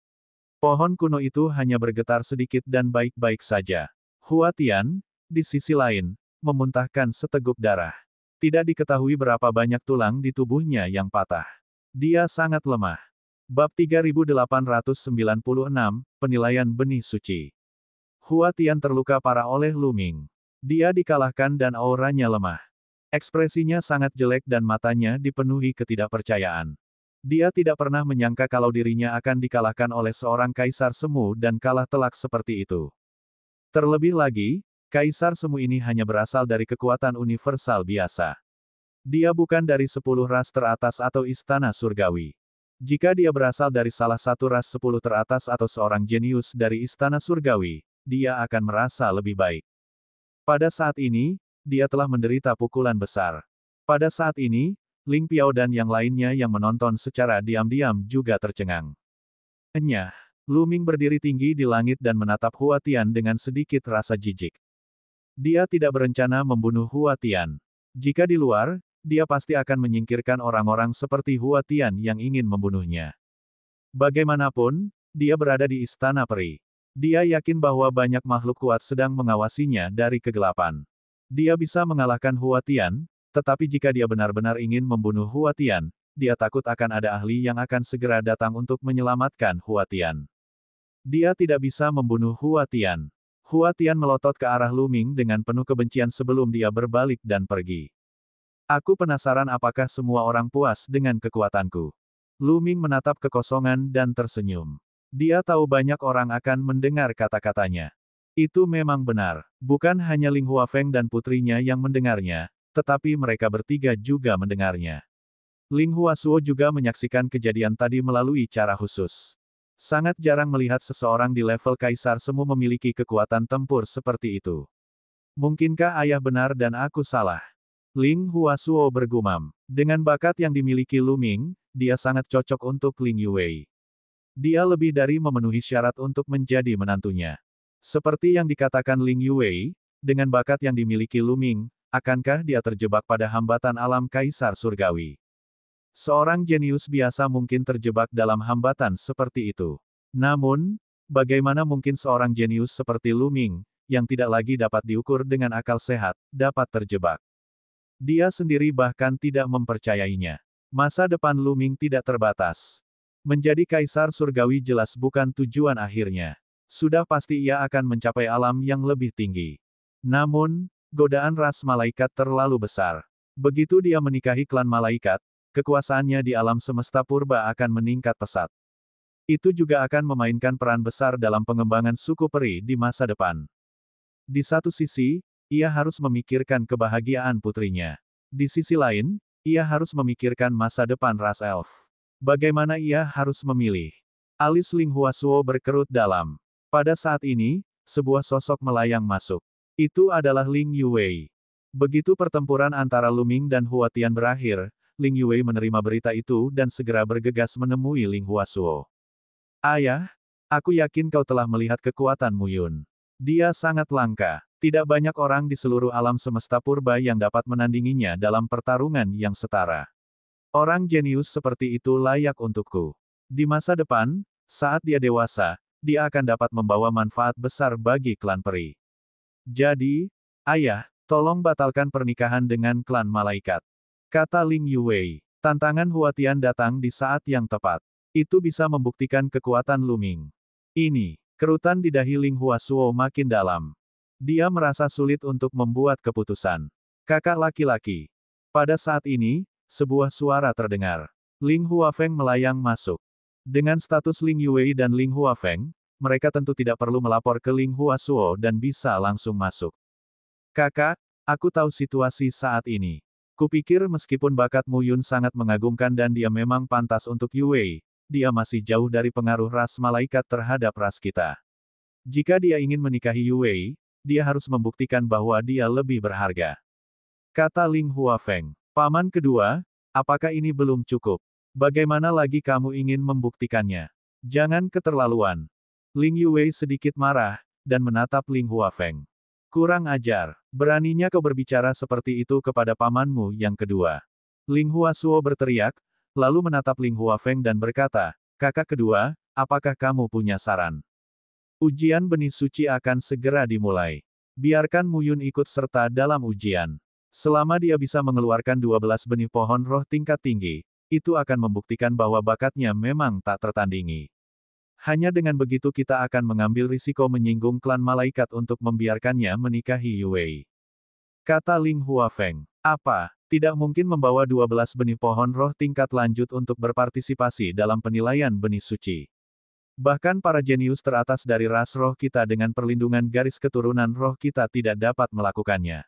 Pohon kuno itu hanya bergetar sedikit dan baik-baik saja. Hua Tian, di sisi lain, memuntahkan seteguk darah. Tidak diketahui berapa banyak tulang di tubuhnya yang patah. Dia sangat lemah. Bab 3896, Penilaian Benih Suci. Hua Tian terluka parah oleh Lu Ming. Dia dikalahkan dan auranya lemah. Ekspresinya sangat jelek dan matanya dipenuhi ketidakpercayaan. Dia tidak pernah menyangka kalau dirinya akan dikalahkan oleh seorang kaisar semu dan kalah telak seperti itu. Terlebih lagi, kaisar semu ini hanya berasal dari kekuatan universal biasa. Dia bukan dari 10 ras teratas atau istana surgawi. Jika dia berasal dari salah satu ras 10 teratas atau seorang jenius dari istana surgawi, dia akan merasa lebih baik. Pada saat ini, dia telah menderita pukulan besar. Pada saat ini, Ling Piao dan yang lainnya yang menonton secara diam-diam juga tercengang. Enyah, Lu Ming berdiri tinggi di langit dan menatap Hua Tian dengan sedikit rasa jijik. Dia tidak berencana membunuh Hua Tian. Jika di luar, dia pasti akan menyingkirkan orang-orang seperti Hua Tian yang ingin membunuhnya. Bagaimanapun, dia berada di istana peri. Dia yakin bahwa banyak makhluk kuat sedang mengawasinya dari kegelapan. Dia bisa mengalahkan Hua Tian, tetapi jika dia benar-benar ingin membunuh Hua Tian, dia takut akan ada ahli yang akan segera datang untuk menyelamatkan Hua Tian. Dia tidak bisa membunuh Hua Tian. Hua Tian melotot ke arah Lu Ming dengan penuh kebencian sebelum dia berbalik dan pergi. Aku penasaran apakah semua orang puas dengan kekuatanku. Lu Ming menatap kekosongan dan tersenyum. Dia tahu banyak orang akan mendengar kata-katanya. Itu memang benar. Bukan hanya Ling Huafeng dan putrinya yang mendengarnya, tetapi mereka bertiga juga mendengarnya. Ling Huasuo juga menyaksikan kejadian tadi melalui cara khusus. Sangat jarang melihat seseorang di level kaisar semu memiliki kekuatan tempur seperti itu. Mungkinkah ayah benar dan aku salah? Ling Huasuo bergumam. Dengan bakat yang dimiliki Lu Ming, dia sangat cocok untuk Ling Yuwei. Dia lebih dari memenuhi syarat untuk menjadi menantunya. Seperti yang dikatakan Ling Yuwei, dengan bakat yang dimiliki Lu Ming, akankah dia terjebak pada hambatan alam kaisar surgawi? Seorang jenius biasa mungkin terjebak dalam hambatan seperti itu. Namun, bagaimana mungkin seorang jenius seperti Lu Ming, yang tidak lagi dapat diukur dengan akal sehat, dapat terjebak? Dia sendiri bahkan tidak mempercayainya. Masa depan Lu Ming tidak terbatas. Menjadi kaisar surgawi jelas bukan tujuan akhirnya. Sudah pasti ia akan mencapai alam yang lebih tinggi. Namun, godaan ras malaikat terlalu besar. Begitu dia menikahi klan malaikat, kekuasaannya di alam semesta purba akan meningkat pesat. Itu juga akan memainkan peran besar dalam pengembangan suku peri di masa depan. Di satu sisi, ia harus memikirkan kebahagiaan putrinya. Di sisi lain, ia harus memikirkan masa depan ras elf. Bagaimana ia harus memilih? Alis Ling Huasuo berkerut dalam. Pada saat ini, sebuah sosok melayang masuk. Itu adalah Ling Yuwei. Begitu pertempuran antara Lu Ming dan Hua Tian berakhir, Ling Yuwei menerima berita itu dan segera bergegas menemui Ling Huasuo. Ayah, aku yakin kau telah melihat kekuatan Mu Yun. Dia sangat langka. Tidak banyak orang di seluruh alam semesta purba yang dapat menandinginya dalam pertarungan yang setara. Orang jenius seperti itu layak untukku. Di masa depan, saat dia dewasa, dia akan dapat membawa manfaat besar bagi klan peri. Jadi, ayah, tolong batalkan pernikahan dengan klan malaikat. Kata Ling Yuwei. Tantangan Hua Tian datang di saat yang tepat. Itu bisa membuktikan kekuatan Lu Ming. Ini, kerutan di dahi Ling Huasuo makin dalam. Dia merasa sulit untuk membuat keputusan. Kakak laki-laki. Pada saat ini, sebuah suara terdengar. Ling Huafeng melayang masuk. Dengan status Ling Yuwei dan Ling Huafeng, mereka tentu tidak perlu melapor ke Ling Huasuo dan bisa langsung masuk. Kakak, aku tahu situasi saat ini. Kupikir meskipun bakat Mu Yun sangat mengagumkan dan dia memang pantas untuk Yuwei, dia masih jauh dari pengaruh ras malaikat terhadap ras kita. Jika dia ingin menikahi Yuwei, dia harus membuktikan bahwa dia lebih berharga. Kata Ling Huafeng. Paman kedua, apakah ini belum cukup? Bagaimana lagi kamu ingin membuktikannya? Jangan keterlaluan. Ling Yuwei sedikit marah, dan menatap Ling Huafeng. Kurang ajar. Beraninya kau berbicara seperti itu kepada pamanmu yang kedua. Ling Huasuo berteriak, lalu menatap Ling Huafeng dan berkata, kakak kedua, apakah kamu punya saran? Ujian benih suci akan segera dimulai. Biarkan Mu Yun ikut serta dalam ujian. Selama dia bisa mengeluarkan 12 benih pohon roh tingkat tinggi, itu akan membuktikan bahwa bakatnya memang tak tertandingi. Hanya dengan begitu kita akan mengambil risiko menyinggung klan malaikat untuk membiarkannya menikahi Yue. Kata Ling Huafeng. Apa? Tidak mungkin membawa 12 benih pohon roh tingkat lanjut untuk berpartisipasi dalam penilaian benih suci. Bahkan para jenius teratas dari ras roh kita dengan perlindungan garis keturunan roh kita tidak dapat melakukannya.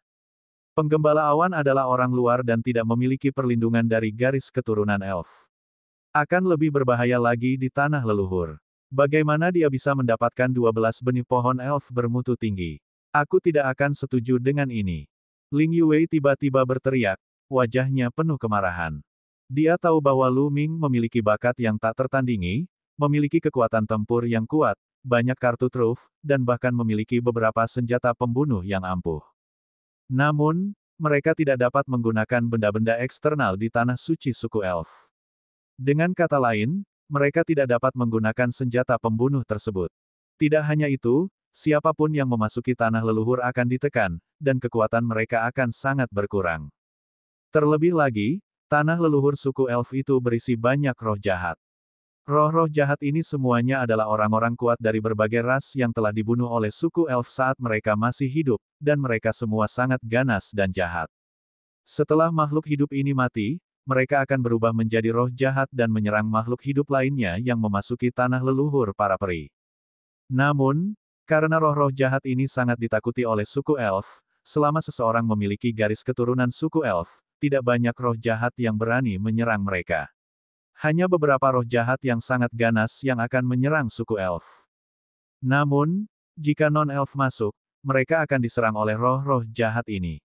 Penggembala awan adalah orang luar dan tidak memiliki perlindungan dari garis keturunan elf. Akan lebih berbahaya lagi di tanah leluhur. Bagaimana dia bisa mendapatkan 12 benih pohon elf bermutu tinggi? Aku tidak akan setuju dengan ini. Ling Yue tiba-tiba berteriak, wajahnya penuh kemarahan. Dia tahu bahwa Lu Ming memiliki bakat yang tak tertandingi, memiliki kekuatan tempur yang kuat, banyak kartu truf, dan bahkan memiliki beberapa senjata pembunuh yang ampuh. Namun, mereka tidak dapat menggunakan benda-benda eksternal di tanah suci suku elf. Dengan kata lain, mereka tidak dapat menggunakan senjata pembunuh tersebut. Tidak hanya itu, siapapun yang memasuki tanah leluhur akan ditekan, dan kekuatan mereka akan sangat berkurang. Terlebih lagi, tanah leluhur suku elf itu berisi banyak roh jahat. Roh-roh jahat ini semuanya adalah orang-orang kuat dari berbagai ras yang telah dibunuh oleh suku elf saat mereka masih hidup, dan mereka semua sangat ganas dan jahat. Setelah makhluk hidup ini mati, mereka akan berubah menjadi roh jahat dan menyerang makhluk hidup lainnya yang memasuki tanah leluhur para peri. Namun, karena roh-roh jahat ini sangat ditakuti oleh suku elf, selama seseorang memiliki garis keturunan suku elf, tidak banyak roh jahat yang berani menyerang mereka. Hanya beberapa roh jahat yang sangat ganas yang akan menyerang suku elf. Namun, jika non-elf masuk, mereka akan diserang oleh roh-roh jahat ini.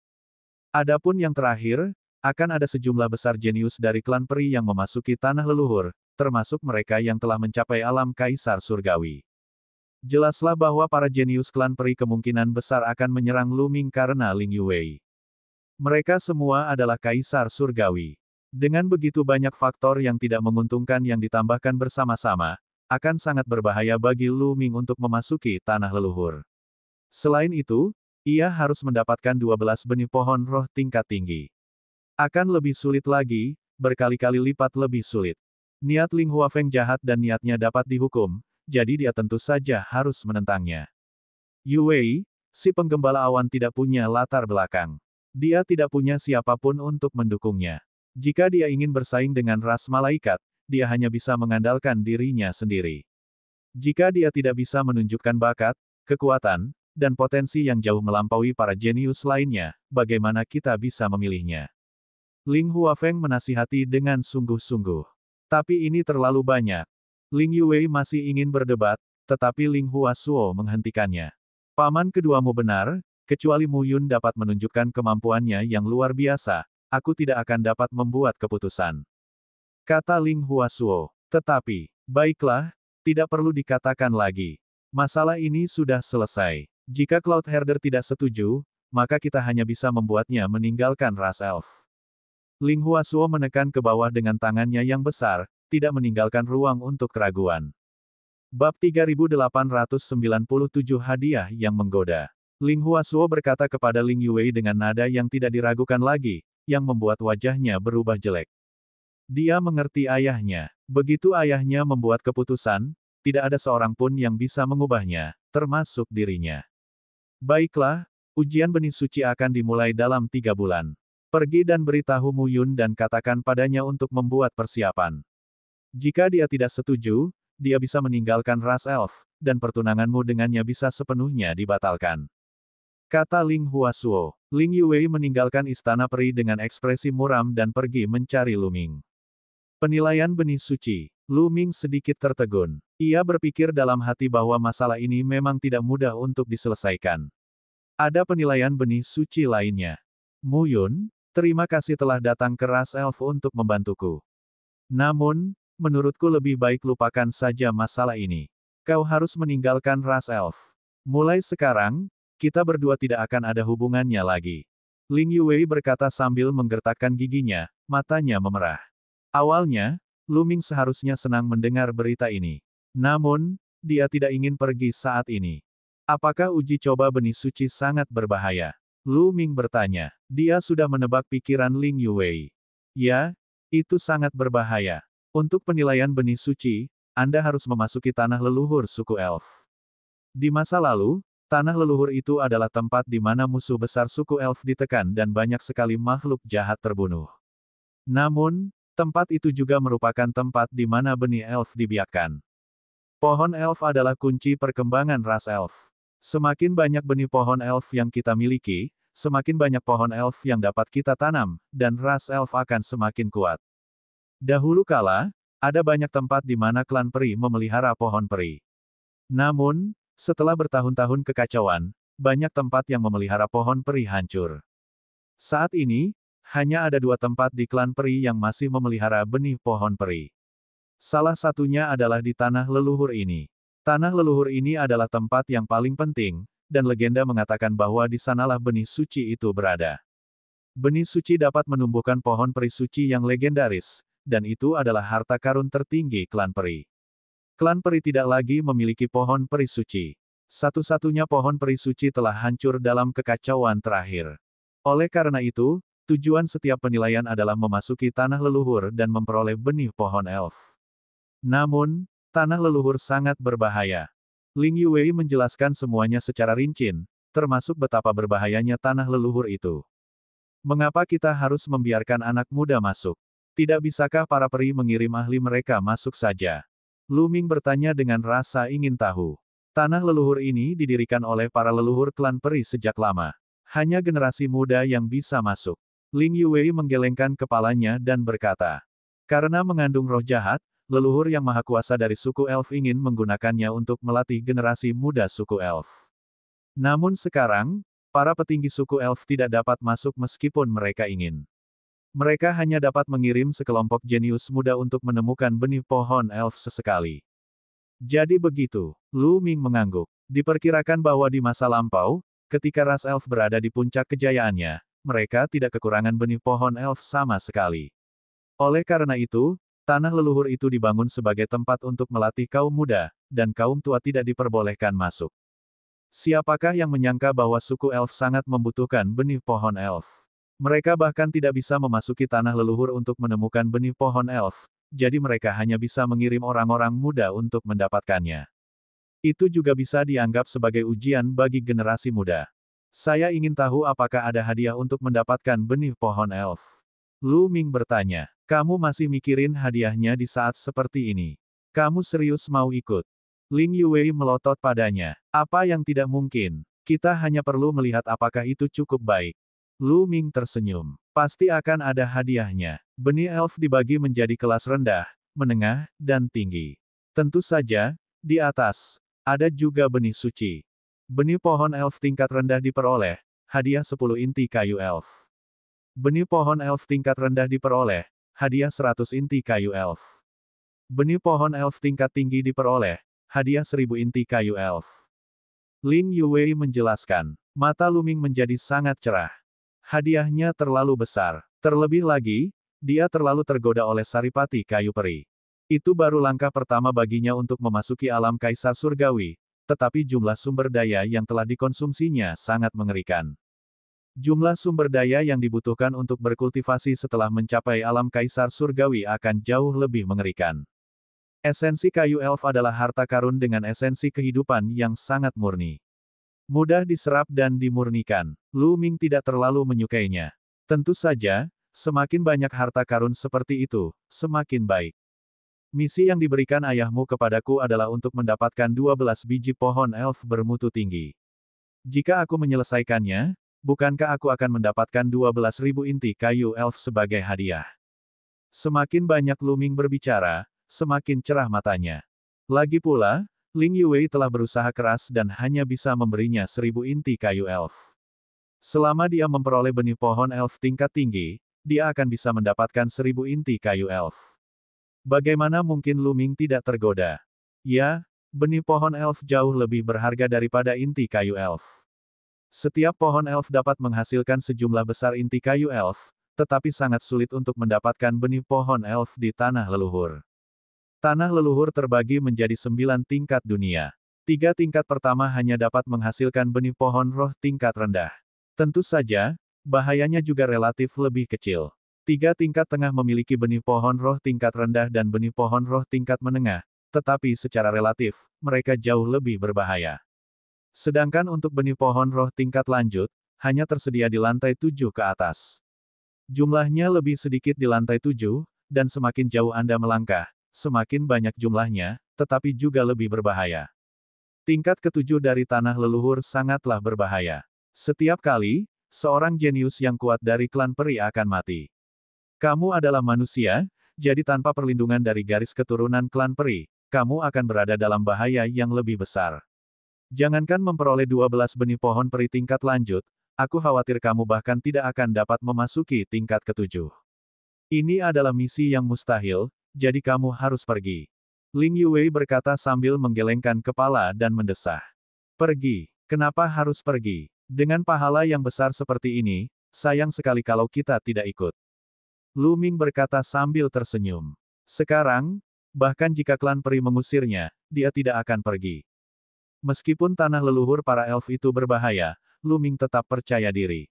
Adapun yang terakhir, akan ada sejumlah besar jenius dari klan peri yang memasuki tanah leluhur, termasuk mereka yang telah mencapai alam kaisar surgawi. Jelaslah bahwa para jenius klan peri kemungkinan besar akan menyerang Lu Ming karena Ling Yue. Mereka semua adalah kaisar surgawi. Dengan begitu banyak faktor yang tidak menguntungkan yang ditambahkan bersama-sama, akan sangat berbahaya bagi Lu Ming untuk memasuki tanah leluhur. Selain itu, ia harus mendapatkan 12 benih pohon roh tingkat tinggi. Akan lebih sulit lagi, berkali-kali lipat lebih sulit. Niat Ling Huafeng jahat dan niatnya dapat dihukum, jadi dia tentu saja harus menentangnya. Yue, si penggembala awan tidak punya latar belakang. Dia tidak punya siapapun untuk mendukungnya. Jika dia ingin bersaing dengan ras malaikat, dia hanya bisa mengandalkan dirinya sendiri. Jika dia tidak bisa menunjukkan bakat, kekuatan, dan potensi yang jauh melampaui para jenius lainnya, bagaimana kita bisa memilihnya? Ling Huafeng menasihati dengan sungguh-sungguh. Tapi ini terlalu banyak. Ling Yue masih ingin berdebat, tetapi Ling Huasuo menghentikannya. Paman keduamu benar, kecuali Mu Yun dapat menunjukkan kemampuannya yang luar biasa, aku tidak akan dapat membuat keputusan. Kata Ling Huasuo. Tetapi, baiklah, tidak perlu dikatakan lagi. Masalah ini sudah selesai. Jika Cloud Herder tidak setuju, maka kita hanya bisa membuatnya meninggalkan ras elf. Ling Huasuo menekan ke bawah dengan tangannya yang besar, tidak meninggalkan ruang untuk keraguan. Bab 3897 Hadiah yang Menggoda. Ling Huasuo berkata kepada Ling Yue dengan nada yang tidak diragukan lagi, yang membuat wajahnya berubah jelek. Dia mengerti ayahnya. Begitu ayahnya membuat keputusan, tidak ada seorang pun yang bisa mengubahnya, termasuk dirinya. Baiklah, ujian benih suci akan dimulai dalam 3 bulan. Pergi dan beritahu Mu Yun dan katakan padanya untuk membuat persiapan. Jika dia tidak setuju, dia bisa meninggalkan ras elf, dan pertunanganmu dengannya bisa sepenuhnya dibatalkan. Kata Ling Huasuo. Ling Yue meninggalkan istana peri dengan ekspresi muram dan pergi mencari Lu Ming. Penilaian benih suci. Lu Ming sedikit tertegun. Ia berpikir dalam hati bahwa masalah ini memang tidak mudah untuk diselesaikan. Ada penilaian benih suci lainnya. Mu Yun, terima kasih telah datang ke ras elf untuk membantuku. Namun, menurutku lebih baik lupakan saja masalah ini. Kau harus meninggalkan ras elf. Mulai sekarang, kita berdua tidak akan ada hubungannya lagi. Ling Yue berkata sambil menggertakkan giginya, matanya memerah. Awalnya, Lu Ming seharusnya senang mendengar berita ini. Namun, dia tidak ingin pergi saat ini. Apakah uji coba benih suci sangat berbahaya? Lu Ming bertanya. Dia sudah menebak pikiran Ling Yuwei. Ya, itu sangat berbahaya. Untuk penilaian benih suci, Anda harus memasuki tanah leluhur suku Elf. Di masa lalu, tanah leluhur itu adalah tempat di mana musuh besar suku Elf ditekan dan banyak sekali makhluk jahat terbunuh. Namun, tempat itu juga merupakan tempat di mana benih Elf dibiakkan. Pohon Elf adalah kunci perkembangan ras Elf. Semakin banyak benih pohon Elf yang kita miliki, semakin banyak pohon Elf yang dapat kita tanam, dan ras Elf akan semakin kuat. Dahulu kala, ada banyak tempat di mana klan peri memelihara pohon peri. Namun, setelah bertahun-tahun kekacauan, banyak tempat yang memelihara pohon peri hancur. Saat ini, hanya ada 2 tempat di klan peri yang masih memelihara benih pohon peri. Salah satunya adalah di tanah leluhur ini. Tanah leluhur ini adalah tempat yang paling penting, dan legenda mengatakan bahwa di sanalah benih suci itu berada. Benih suci dapat menumbuhkan pohon peri suci yang legendaris, dan itu adalah harta karun tertinggi klan peri. Klan peri tidak lagi memiliki pohon peri suci. Satu-satunya pohon peri suci telah hancur dalam kekacauan terakhir. Oleh karena itu, tujuan setiap penilaian adalah memasuki tanah leluhur dan memperoleh benih pohon elf. Namun, tanah leluhur sangat berbahaya. Ling Yuwei menjelaskan semuanya secara rinci, termasuk betapa berbahayanya tanah leluhur itu. Mengapa kita harus membiarkan anak muda masuk? Tidak bisakah para peri mengirim ahli mereka masuk saja? Lu Ming bertanya dengan rasa ingin tahu. Tanah leluhur ini didirikan oleh para leluhur klan peri sejak lama. Hanya generasi muda yang bisa masuk. Ling Yuwei menggelengkan kepalanya dan berkata, karena mengandung roh jahat, leluhur yang maha kuasa dari suku elf ingin menggunakannya untuk melatih generasi muda suku elf. Namun sekarang, para petinggi suku elf tidak dapat masuk meskipun mereka ingin. Mereka hanya dapat mengirim sekelompok jenius muda untuk menemukan benih pohon elf sesekali. Jadi begitu, Lu Ming mengangguk. Diperkirakan bahwa di masa lampau, ketika ras elf berada di puncak kejayaannya, mereka tidak kekurangan benih pohon elf sama sekali. Oleh karena itu, tanah leluhur itu dibangun sebagai tempat untuk melatih kaum muda, dan kaum tua tidak diperbolehkan masuk. Siapakah yang menyangka bahwa suku elf sangat membutuhkan benih pohon elf? Mereka bahkan tidak bisa memasuki tanah leluhur untuk menemukan benih pohon elf, jadi mereka hanya bisa mengirim orang-orang muda untuk mendapatkannya. Itu juga bisa dianggap sebagai ujian bagi generasi muda. Saya ingin tahu apakah ada hadiah untuk mendapatkan benih pohon elf. Lu Ming bertanya, kamu masih mikirin hadiahnya di saat seperti ini? Kamu serius mau ikut? Ling Yuwei melotot padanya. Apa yang tidak mungkin? Kita hanya perlu melihat apakah itu cukup baik. Lu Ming tersenyum. Pasti akan ada hadiahnya. Benih elf dibagi menjadi kelas rendah, menengah, dan tinggi. Tentu saja, di atas, ada juga benih suci. Benih pohon elf tingkat rendah diperoleh, hadiah 10 inti kayu elf. Benih pohon elf tingkat rendah diperoleh, hadiah 100 inti kayu elf. Benih pohon elf tingkat tinggi diperoleh, hadiah 1000 inti kayu elf. Ling Yuwei menjelaskan. Mata Lu Ming menjadi sangat cerah. Hadiahnya terlalu besar. Terlebih lagi, dia terlalu tergoda oleh saripati kayu peri. Itu baru langkah pertama baginya untuk memasuki alam kaisar surgawi, tetapi jumlah sumber daya yang telah dikonsumsinya sangat mengerikan. Jumlah sumber daya yang dibutuhkan untuk berkultivasi setelah mencapai alam kaisar surgawi akan jauh lebih mengerikan. Esensi kayu elf adalah harta karun dengan esensi kehidupan yang sangat murni. Mudah diserap dan dimurnikan. Lu Ming tidak terlalu menyukainya. Tentu saja, semakin banyak harta karun seperti itu, semakin baik. Misi yang diberikan ayahmu kepadaku adalah untuk mendapatkan 12 biji pohon elf bermutu tinggi. Jika aku menyelesaikannya, bukankah aku akan mendapatkan 12.000 inti kayu elf sebagai hadiah? Semakin banyak Lu Ming berbicara, semakin cerah matanya. Lagi pula, Ling Yuwei telah berusaha keras dan hanya bisa memberinya 1000 inti kayu elf. Selama dia memperoleh benih pohon elf tingkat tinggi, dia akan bisa mendapatkan 1000 inti kayu elf. Bagaimana mungkin Lu Ming tidak tergoda? Ya, benih pohon elf jauh lebih berharga daripada inti kayu elf. Setiap pohon elf dapat menghasilkan sejumlah besar inti kayu elf, tetapi sangat sulit untuk mendapatkan benih pohon elf di tanah leluhur. Tanah leluhur terbagi menjadi 9 tingkat dunia. 3 tingkat pertama hanya dapat menghasilkan benih pohon roh tingkat rendah. Tentu saja, bahayanya juga relatif lebih kecil. 3 tingkat tengah memiliki benih pohon roh tingkat rendah dan benih pohon roh tingkat menengah, tetapi secara relatif, mereka jauh lebih berbahaya. Sedangkan untuk benih pohon roh tingkat lanjut, hanya tersedia di lantai 7 ke atas. Jumlahnya lebih sedikit di lantai 7, dan semakin jauh Anda melangkah, semakin banyak jumlahnya, tetapi juga lebih berbahaya. Tingkat ketujuh dari tanah leluhur sangatlah berbahaya. Setiap kali, seorang jenius yang kuat dari klan peri akan mati. Kamu adalah manusia, jadi tanpa perlindungan dari garis keturunan klan peri, kamu akan berada dalam bahaya yang lebih besar. Jangankan memperoleh 12 benih pohon peri tingkat lanjut, aku khawatir kamu bahkan tidak akan dapat memasuki tingkat ketujuh. Ini adalah misi yang mustahil, jadi kamu harus pergi. Ling Yuwei berkata sambil menggelengkan kepala dan mendesah. Pergi. Kenapa harus pergi? Dengan pahala yang besar seperti ini, sayang sekali kalau kita tidak ikut. Lu Ming berkata sambil tersenyum. Sekarang, bahkan jika klan peri mengusirnya, dia tidak akan pergi. Meskipun tanah leluhur para elf itu berbahaya, Lu Ming tetap percaya diri.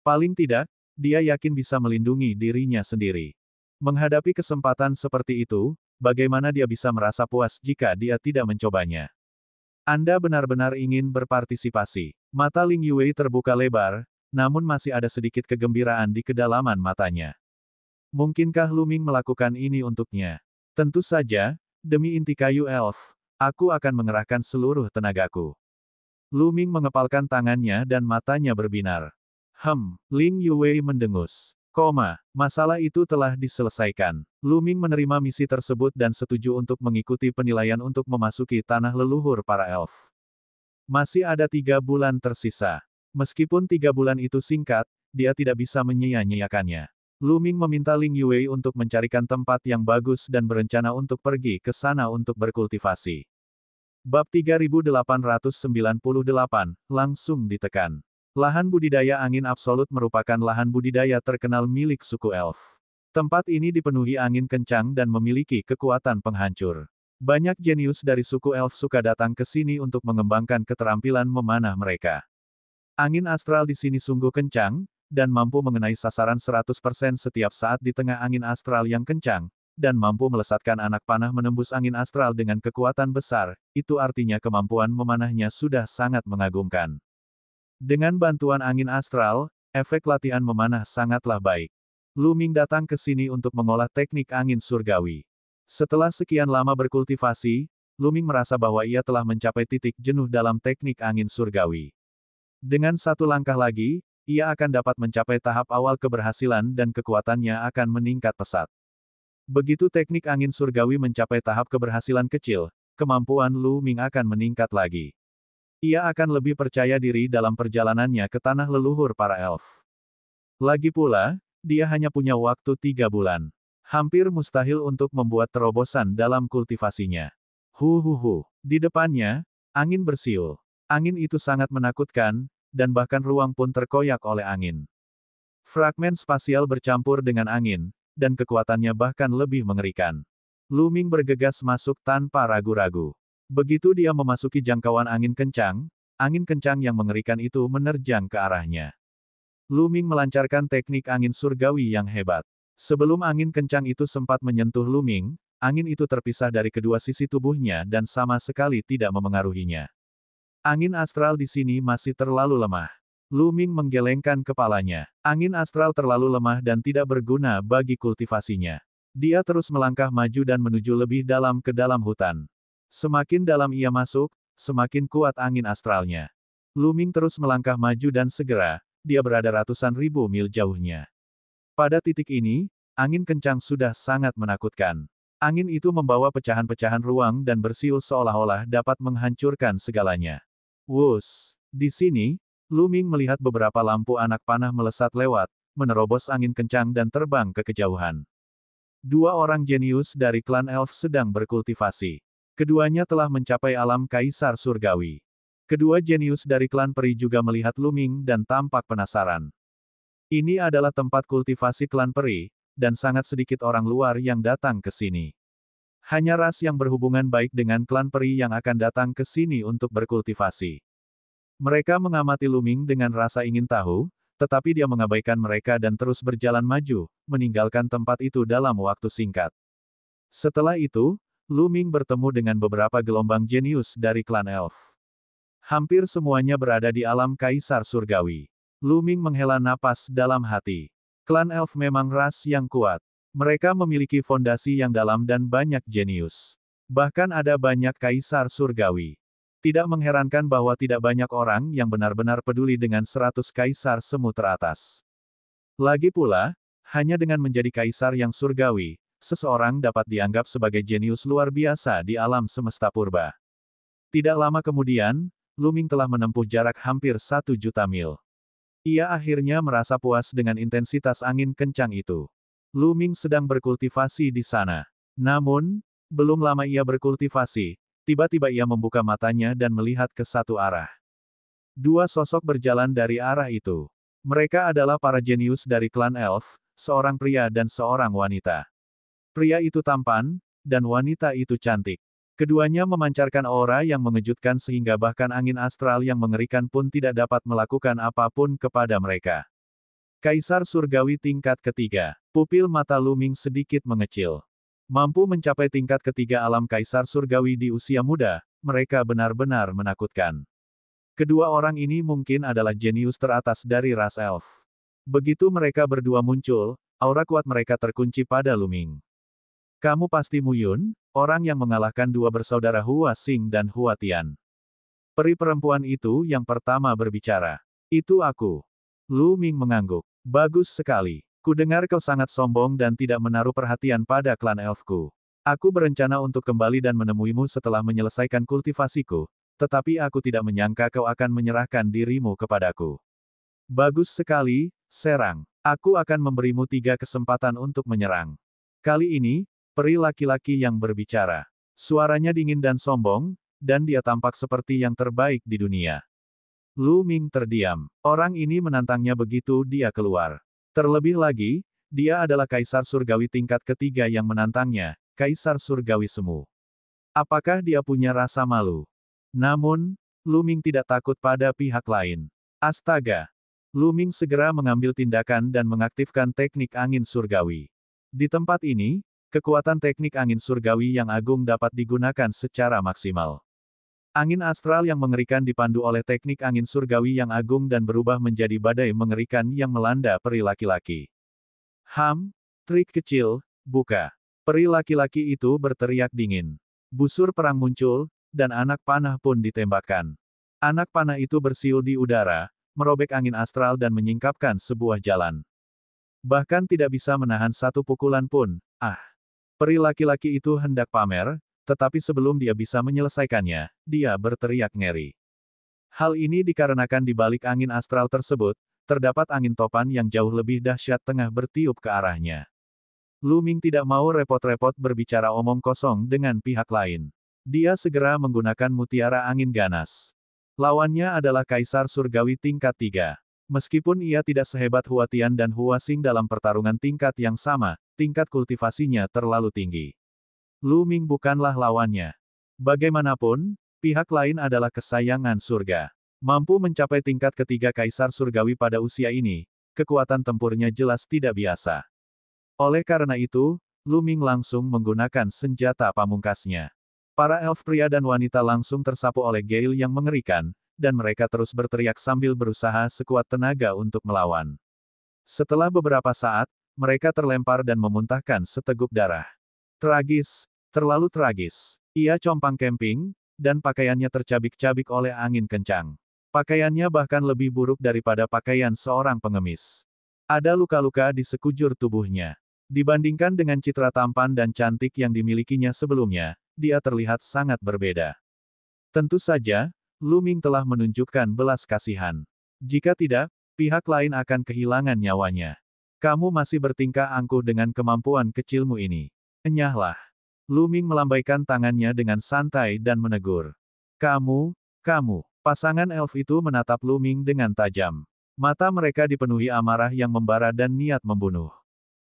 Paling tidak, dia yakin bisa melindungi dirinya sendiri. Menghadapi kesempatan seperti itu, bagaimana dia bisa merasa puas jika dia tidak mencobanya? Anda benar-benar ingin berpartisipasi. Mata Ling Yuwei terbuka lebar, namun masih ada sedikit kegembiraan di kedalaman matanya. Mungkinkah Lu Ming melakukan ini untuknya? Tentu saja, demi inti kayu elf, aku akan mengerahkan seluruh tenagaku. Lu Ming mengepalkan tangannya dan matanya berbinar. Ling Yuwei mendengus. Masalah itu telah diselesaikan. Lu Ming menerima misi tersebut dan setuju untuk mengikuti penilaian untuk memasuki tanah leluhur para elf. Masih ada 3 bulan tersisa. Meskipun 3 bulan itu singkat, dia tidak bisa menyia-nyiakannya. Lu Ming meminta Ling Yuwei untuk mencarikan tempat yang bagus dan berencana untuk pergi ke sana untuk berkultivasi. Bab 3898, langsung ditekan. Lahan budidaya angin absolut merupakan lahan budidaya terkenal milik suku elf. Tempat ini dipenuhi angin kencang dan memiliki kekuatan penghancur. Banyak jenius dari suku elf suka datang ke sini untuk mengembangkan keterampilan memanah mereka. Angin astral di sini sungguh kencang, dan mampu mengenai sasaran 100% setiap saat di tengah angin astral yang kencang, dan mampu melesatkan anak panah menembus angin astral dengan kekuatan besar, itu artinya kemampuan memanahnya sudah sangat mengagumkan. Dengan bantuan angin astral, efek latihan memanah sangatlah baik. Lu Ming datang ke sini untuk mengolah teknik angin surgawi. Setelah sekian lama berkultivasi, Lu Ming merasa bahwa ia telah mencapai titik jenuh dalam teknik angin surgawi. Dengan satu langkah lagi, ia akan dapat mencapai tahap awal keberhasilan dan kekuatannya akan meningkat pesat. Begitu teknik angin surgawi mencapai tahap keberhasilan kecil, kemampuan Lu Ming akan meningkat lagi. Ia akan lebih percaya diri dalam perjalanannya ke tanah leluhur para elf. Lagi pula, dia hanya punya waktu 3 bulan. Hampir mustahil untuk membuat terobosan dalam kultivasinya. Di depannya, angin bersiul. Angin itu sangat menakutkan, dan bahkan ruang pun terkoyak oleh angin. Fragmen spasial bercampur dengan angin, dan kekuatannya bahkan lebih mengerikan. Lu Ming bergegas masuk tanpa ragu-ragu. Begitu dia memasuki jangkauan angin kencang yang mengerikan itu menerjang ke arahnya. Lu Ming melancarkan teknik angin surgawi yang hebat. Sebelum angin kencang itu sempat menyentuh Lu Ming, angin itu terpisah dari kedua sisi tubuhnya dan sama sekali tidak memengaruhinya. Angin astral di sini masih terlalu lemah. Lu Ming menggelengkan kepalanya. Angin astral terlalu lemah dan tidak berguna bagi kultivasinya. Dia terus melangkah maju dan menuju lebih dalam ke dalam hutan. Semakin dalam ia masuk, semakin kuat angin astralnya. Lu Ming terus melangkah maju dan segera, dia berada ratusan ribu mil jauhnya. Pada titik ini, angin kencang sudah sangat menakutkan. Angin itu membawa pecahan-pecahan ruang dan bersiul seolah-olah dapat menghancurkan segalanya. Di sini, Lu Ming melihat beberapa lampu anak panah melesat lewat, menerobos angin kencang dan terbang ke kejauhan. 2 orang jenius dari klan elf sedang berkultivasi. Keduanya telah mencapai alam kaisar surgawi. Kedua jenius dari klan peri juga melihat Lu Ming dan tampak penasaran. Ini adalah tempat kultivasi klan peri, dan sangat sedikit orang luar yang datang ke sini. Hanya ras yang berhubungan baik dengan klan peri yang akan datang ke sini untuk berkultivasi. Mereka mengamati Lu Ming dengan rasa ingin tahu, tetapi dia mengabaikan mereka dan terus berjalan maju, meninggalkan tempat itu dalam waktu singkat. Setelah itu, Lu Ming bertemu dengan beberapa gelombang jenius dari klan elf. Hampir semuanya berada di alam Kaisar Surgawi. Lu Ming menghela napas dalam hati. Klan elf memang ras yang kuat. Mereka memiliki fondasi yang dalam dan banyak jenius. Bahkan ada banyak kaisar surgawi. Tidak mengherankan bahwa tidak banyak orang yang benar-benar peduli dengan 100 kaisar semu teratas. Lagi pula, hanya dengan menjadi kaisar yang surgawi, seseorang dapat dianggap sebagai jenius luar biasa di alam semesta purba. Tidak lama kemudian, Lu Ming telah menempuh jarak hampir 1 juta mil. Ia akhirnya merasa puas dengan intensitas angin kencang itu. Lu Ming sedang berkultivasi di sana. Namun, belum lama ia berkultivasi, tiba-tiba ia membuka matanya dan melihat ke satu arah. Dua sosok berjalan dari arah itu. Mereka adalah para jenius dari klan elf, seorang pria dan seorang wanita. Pria itu tampan, dan wanita itu cantik. Keduanya memancarkan aura yang mengejutkan sehingga bahkan angin astral yang mengerikan pun tidak dapat melakukan apapun kepada mereka. Kaisar Surgawi tingkat ketiga. Pupil mata Lu Ming sedikit mengecil. Mampu mencapai tingkat ketiga alam Kaisar Surgawi di usia muda, mereka benar-benar menakutkan. Kedua orang ini mungkin adalah jenius teratas dari ras elf. Begitu mereka berdua muncul, aura kuat mereka terkunci pada Lu Ming. Kamu pasti Mu Yun, orang yang mengalahkan dua bersaudara Hua Xing dan Hua Tian. Peri perempuan itu yang pertama berbicara. Itu aku. Lu Ming mengangguk. Bagus sekali. Kudengar kau sangat sombong dan tidak menaruh perhatian pada klan elfku. Aku berencana untuk kembali dan menemuimu setelah menyelesaikan kultivasiku, tetapi aku tidak menyangka kau akan menyerahkan dirimu kepadaku. Bagus sekali, serang. Aku akan memberimu 3 kesempatan untuk menyerang. Kali ini, peri laki-laki yang berbicara. Suaranya dingin dan sombong, dan dia tampak seperti yang terbaik di dunia. Lu Ming terdiam. Orang ini menantangnya begitu dia keluar. Terlebih lagi, dia adalah Kaisar Surgawi tingkat ketiga yang menantangnya, Kaisar Surgawi semu. Apakah dia punya rasa malu? Namun, Lu Ming tidak takut pada pihak lain. Astaga! Lu Ming segera mengambil tindakan dan mengaktifkan teknik angin surgawi. Di tempat ini, kekuatan teknik angin surgawi yang agung dapat digunakan secara maksimal. Angin astral yang mengerikan dipandu oleh teknik angin surgawi yang agung dan berubah menjadi badai mengerikan yang melanda peri laki-laki. Trik kecil, buka. Peri laki-laki itu berteriak dingin. Busur perang muncul, dan anak panah pun ditembakkan. Anak panah itu bersiul di udara, merobek angin astral dan menyingkapkan sebuah jalan. Bahkan tidak bisa menahan satu pukulan pun. Peri laki-laki itu hendak pamer, tetapi sebelum dia bisa menyelesaikannya, dia berteriak ngeri. Hal ini dikarenakan di balik angin astral tersebut, terdapat angin topan yang jauh lebih dahsyat tengah bertiup ke arahnya. Lu Ming tidak mau repot-repot berbicara omong kosong dengan pihak lain. Dia segera menggunakan mutiara angin ganas. Lawannya adalah Kaisar Surgawi tingkat 3. Meskipun ia tidak sehebat Hua Tian dan Hua Xing dalam pertarungan tingkat yang sama, tingkat kultivasinya terlalu tinggi. Lu Ming bukanlah lawannya. Bagaimanapun, pihak lain adalah kesayangan surga. Mampu mencapai tingkat ketiga Kaisar Surgawi pada usia ini, kekuatan tempurnya jelas tidak biasa. Oleh karena itu, Lu Ming langsung menggunakan senjata pamungkasnya. Para elf pria dan wanita langsung tersapu oleh gale yang mengerikan, dan mereka terus berteriak sambil berusaha sekuat tenaga untuk melawan. Setelah beberapa saat, mereka terlempar dan memuntahkan seteguk darah. Tragis. Terlalu tragis. Ia compang-camping, dan pakaiannya tercabik-cabik oleh angin kencang. Pakaiannya bahkan lebih buruk daripada pakaian seorang pengemis. Ada luka-luka di sekujur tubuhnya. Dibandingkan dengan citra tampan dan cantik yang dimilikinya sebelumnya, dia terlihat sangat berbeda. Tentu saja, Lu Ming telah menunjukkan belas kasihan. Jika tidak, pihak lain akan kehilangan nyawanya. Kamu masih bertingkah angkuh dengan kemampuan kecilmu ini. Enyahlah. Lu Ming melambaikan tangannya dengan santai dan menegur. Kamu. Pasangan elf itu menatap Lu Ming dengan tajam. Mata mereka dipenuhi amarah yang membara dan niat membunuh.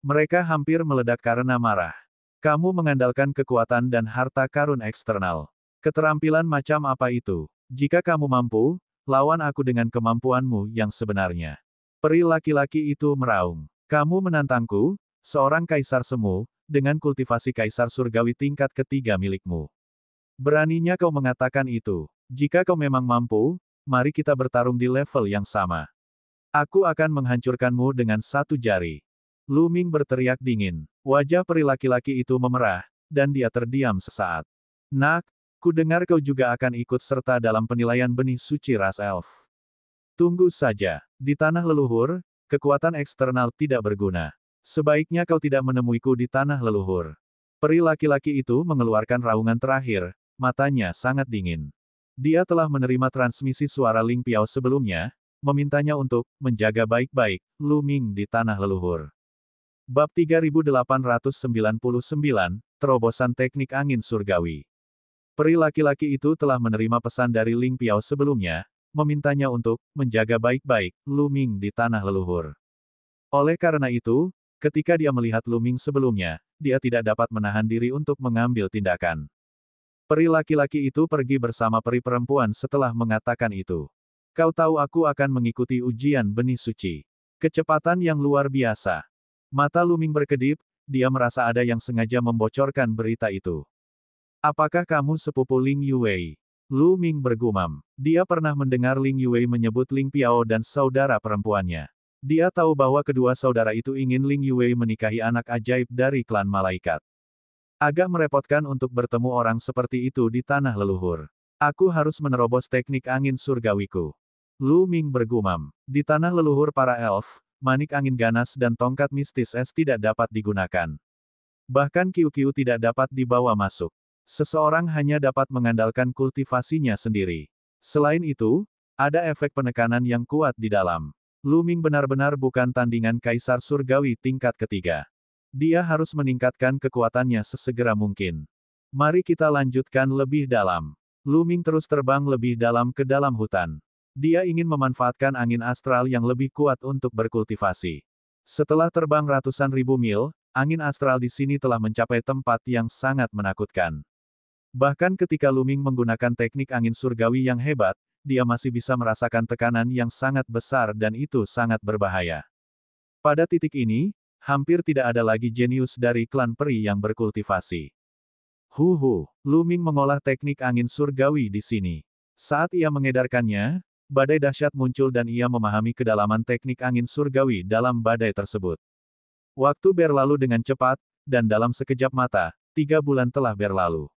Mereka hampir meledak karena marah. Kamu mengandalkan kekuatan dan harta karun eksternal. Keterampilan macam apa itu? Jika kamu mampu, lawan aku dengan kemampuanmu yang sebenarnya. Peri laki-laki itu meraung. Kamu menantangku, seorang kaisar semu, dengan kultivasi kaisar surgawi tingkat ketiga milikmu. Beraninya kau mengatakan itu. Jika kau memang mampu, mari kita bertarung di level yang sama. Aku akan menghancurkanmu dengan satu jari. Lu Ming berteriak dingin. Wajah peri laki-laki itu memerah, dan dia terdiam sesaat. Nak, ku dengar kau juga akan ikut serta dalam penilaian benih suci ras elf. Tunggu saja. Di tanah leluhur, kekuatan eksternal tidak berguna. Sebaiknya kau tidak menemuiku di tanah leluhur. Peri laki-laki itu mengeluarkan raungan terakhir, matanya sangat dingin. Dia telah menerima transmisi suara Ling Piao sebelumnya, memintanya untuk menjaga baik-baik Lu Ming di tanah leluhur. Bab 3899, Terobosan Teknik Angin Surgawi. Peri laki-laki itu telah menerima pesan dari Ling Piao sebelumnya, memintanya untuk menjaga baik-baik Lu Ming di tanah leluhur. Oleh karena itu, ketika dia melihat Lu Ming sebelumnya, dia tidak dapat menahan diri untuk mengambil tindakan. Peri laki-laki itu pergi bersama peri perempuan setelah mengatakan itu. Kau tahu aku akan mengikuti ujian benih suci. Kecepatan yang luar biasa. Mata Lu Ming berkedip, dia merasa ada yang sengaja membocorkan berita itu. Apakah kamu sepupu Ling Yuwei? Lu Ming bergumam. Dia pernah mendengar Ling Yuwei menyebut Ling Piao dan saudara perempuannya. Dia tahu bahwa kedua saudara itu ingin Ling Yuwei menikahi anak ajaib dari klan malaikat. Agak merepotkan untuk bertemu orang seperti itu di tanah leluhur. Aku harus menerobos teknik angin surgawiku. Lu Ming bergumam. Di tanah leluhur para elf, manik angin ganas dan tongkat mistis es tidak dapat digunakan. Bahkan kiu-kiu tidak dapat dibawa masuk. Seseorang hanya dapat mengandalkan kultivasinya sendiri. Selain itu, ada efek penekanan yang kuat di dalam. Lu Ming benar-benar bukan tandingan kaisar surgawi tingkat ketiga. Dia harus meningkatkan kekuatannya sesegera mungkin. Mari kita lanjutkan lebih dalam. Lu Ming terus terbang lebih dalam ke dalam hutan. Dia ingin memanfaatkan angin astral yang lebih kuat untuk berkultivasi. Setelah terbang ratusan ribu mil, angin astral di sini telah mencapai tempat yang sangat menakutkan. Bahkan ketika Lu Ming menggunakan teknik angin surgawi yang hebat, dia masih bisa merasakan tekanan yang sangat besar dan itu sangat berbahaya. Pada titik ini, hampir tidak ada lagi jenius dari klan peri yang berkultivasi. Lu Ming mengolah teknik angin surgawi di sini. Saat ia mengedarkannya, badai dahsyat muncul dan ia memahami kedalaman teknik angin surgawi dalam badai tersebut. Waktu berlalu dengan cepat, dan dalam sekejap mata, 3 bulan telah berlalu.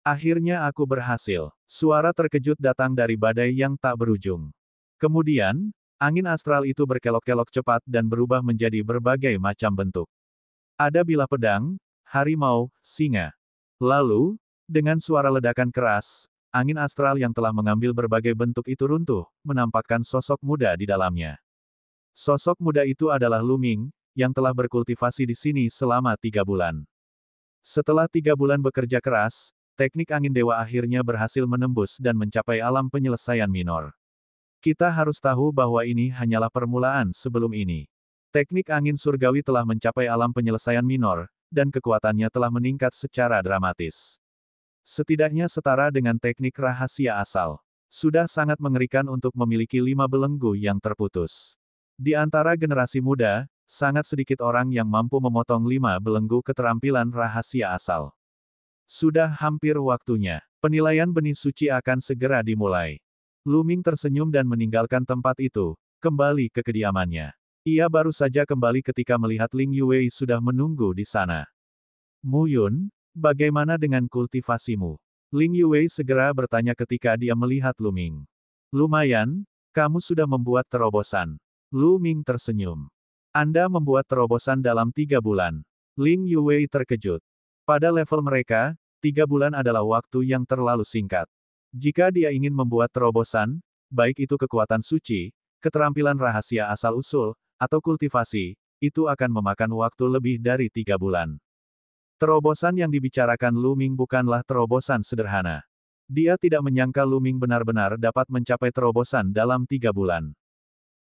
Akhirnya aku berhasil. Suara terkejut datang dari badai yang tak berujung. Kemudian, angin astral itu berkelok-kelok cepat dan berubah menjadi berbagai macam bentuk. Ada bilah pedang, harimau, singa. Lalu, dengan suara ledakan keras, angin astral yang telah mengambil berbagai bentuk itu runtuh, menampakkan sosok muda di dalamnya. Sosok muda itu adalah Lu Ming, yang telah berkultivasi di sini selama 3 bulan. Setelah 3 bulan bekerja keras, teknik angin dewa akhirnya berhasil menembus dan mencapai alam penyelesaian minor. Kita harus tahu bahwa ini hanyalah permulaan sebelum ini. Teknik angin surgawi telah mencapai alam penyelesaian minor, dan kekuatannya telah meningkat secara dramatis. Setidaknya setara dengan teknik rahasia asal. Sudah sangat mengerikan untuk memiliki 5 belenggu yang terputus. Di antara generasi muda, sangat sedikit orang yang mampu memotong 5 belenggu keterampilan rahasia asal. Sudah hampir waktunya. Penilaian benih suci akan segera dimulai. Lu Ming tersenyum dan meninggalkan tempat itu, kembali ke kediamannya. Ia baru saja kembali ketika melihat Ling Yuwei sudah menunggu di sana. Mu Yun, bagaimana dengan kultivasimu? Ling Yuwei segera bertanya ketika dia melihat Lu Ming. Lumayan, kamu sudah membuat terobosan. Lu Ming tersenyum. Anda membuat terobosan dalam 3 bulan. Ling Yuwei terkejut. Pada level mereka, 3 bulan adalah waktu yang terlalu singkat. Jika dia ingin membuat terobosan, baik itu kekuatan suci, keterampilan rahasia asal-usul, atau kultivasi, itu akan memakan waktu lebih dari 3 bulan. Terobosan yang dibicarakan Lu Ming bukanlah terobosan sederhana. Dia tidak menyangka Lu Ming benar-benar dapat mencapai terobosan dalam 3 bulan.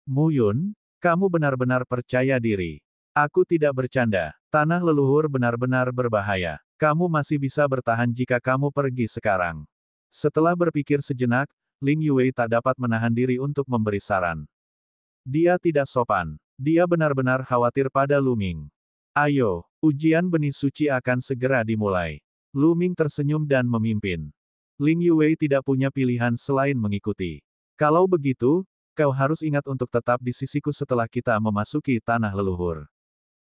Mu Yun, kamu benar-benar percaya diri. Aku tidak bercanda. Tanah leluhur benar-benar berbahaya. Kamu masih bisa bertahan jika kamu pergi sekarang. Setelah berpikir sejenak, Ling Yue tak dapat menahan diri untuk memberi saran. Dia tidak sopan. Dia benar-benar khawatir pada Lu Ming. Ayo, ujian benih suci akan segera dimulai. Lu Ming tersenyum dan memimpin. Ling Yue tidak punya pilihan selain mengikuti. Kalau begitu, kau harus ingat untuk tetap di sisiku setelah kita memasuki tanah leluhur.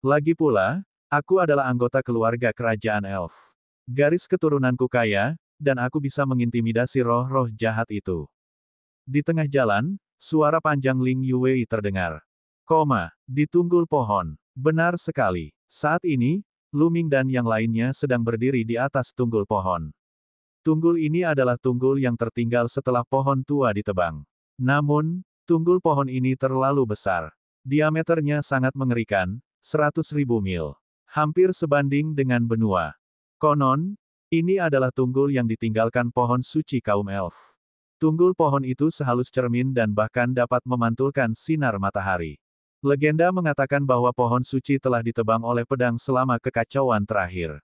Lagi pula, aku adalah anggota keluarga kerajaan elf. Garis keturunanku kaya, dan aku bisa mengintimidasi roh-roh jahat itu. Di tengah jalan, suara panjang Ling Yue terdengar. Di tunggul pohon. Benar sekali. Saat ini, Lu Ming dan yang lainnya sedang berdiri di atas tunggul pohon. Tunggul ini adalah tunggul yang tertinggal setelah pohon tua ditebang. Namun, tunggul pohon ini terlalu besar. Diameternya sangat mengerikan, 100.000 mil. Hampir sebanding dengan benua. Konon, ini adalah tunggul yang ditinggalkan pohon suci kaum elf. Tunggul pohon itu sehalus cermin dan bahkan dapat memantulkan sinar matahari. Legenda mengatakan bahwa pohon suci telah ditebang oleh pedang selama kekacauan terakhir.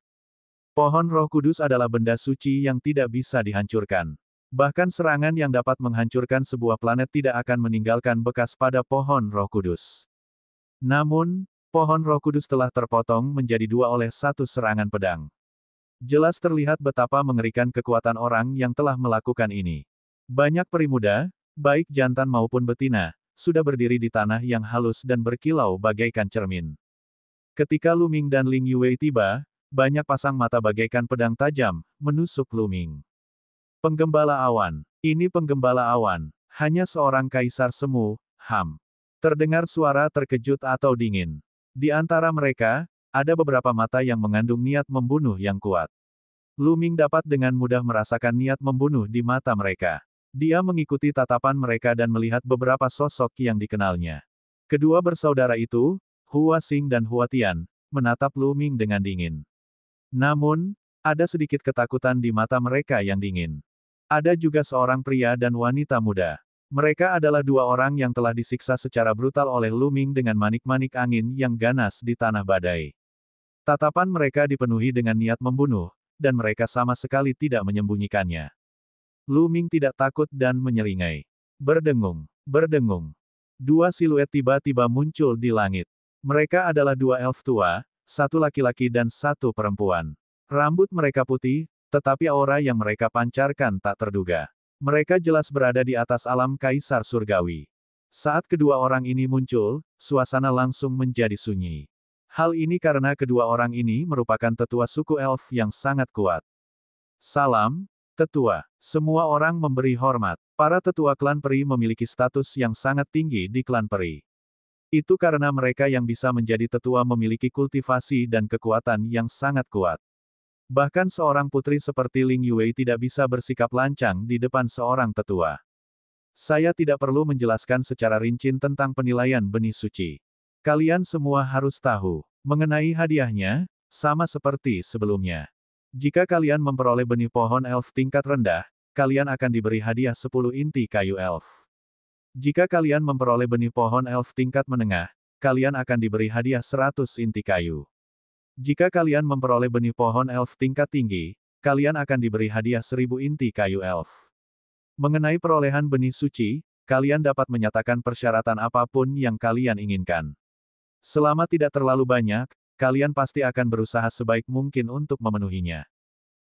Pohon Roh Kudus adalah benda suci yang tidak bisa dihancurkan. Bahkan serangan yang dapat menghancurkan sebuah planet tidak akan meninggalkan bekas pada pohon Roh Kudus. Namun, pohon Roh Kudus telah terpotong menjadi dua oleh satu serangan pedang. Jelas terlihat betapa mengerikan kekuatan orang yang telah melakukan ini. Banyak peri muda, baik jantan maupun betina, sudah berdiri di tanah yang halus dan berkilau bagaikan cermin. Ketika Lu Ming dan Ling Yue tiba, banyak pasang mata bagaikan pedang tajam, menusuk Lu Ming. Penggembala awan. Ini penggembala awan. Hanya seorang kaisar semu, Terdengar suara terkejut atau dingin. Di antara mereka, ada beberapa mata yang mengandung niat membunuh yang kuat. Lu Ming dapat dengan mudah merasakan niat membunuh di mata mereka. Dia mengikuti tatapan mereka dan melihat beberapa sosok yang dikenalnya. Kedua bersaudara itu, Hua Xing dan Hua Tian, menatap Lu Ming dengan dingin. Namun, ada sedikit ketakutan di mata mereka yang dingin. Ada juga seorang pria dan wanita muda. Mereka adalah dua orang yang telah disiksa secara brutal oleh Lu Ming dengan manik-manik angin yang ganas di tanah badai. Tatapan mereka dipenuhi dengan niat membunuh, dan mereka sama sekali tidak menyembunyikannya. Lu Ming tidak takut dan menyeringai. Berdengung, berdengung. Dua siluet tiba-tiba muncul di langit. Mereka adalah dua elf tua, satu laki-laki dan satu perempuan. Rambut mereka putih, tetapi aura yang mereka pancarkan tak terduga. Mereka jelas berada di atas alam kaisar surgawi. Saat kedua orang ini muncul, suasana langsung menjadi sunyi. Hal ini karena kedua orang ini merupakan tetua suku elf yang sangat kuat. Salam, tetua. Semua orang memberi hormat. Para tetua klan peri memiliki status yang sangat tinggi di klan peri. Itu karena mereka yang bisa menjadi tetua memiliki kultivasi dan kekuatan yang sangat kuat. Bahkan seorang putri seperti Ling Yue tidak bisa bersikap lancang di depan seorang tetua. Saya tidak perlu menjelaskan secara rinci tentang penilaian benih suci. Kalian semua harus tahu, mengenai hadiahnya, sama seperti sebelumnya. Jika kalian memperoleh benih pohon elf tingkat rendah, kalian akan diberi hadiah 10 inti kayu elf. Jika kalian memperoleh benih pohon elf tingkat menengah, kalian akan diberi hadiah 100 inti kayu. Jika kalian memperoleh benih pohon elf tingkat tinggi, kalian akan diberi hadiah 1000 inti kayu elf. Mengenai perolehan benih suci, kalian dapat menyatakan persyaratan apapun yang kalian inginkan. Selama tidak terlalu banyak, kalian pasti akan berusaha sebaik mungkin untuk memenuhinya.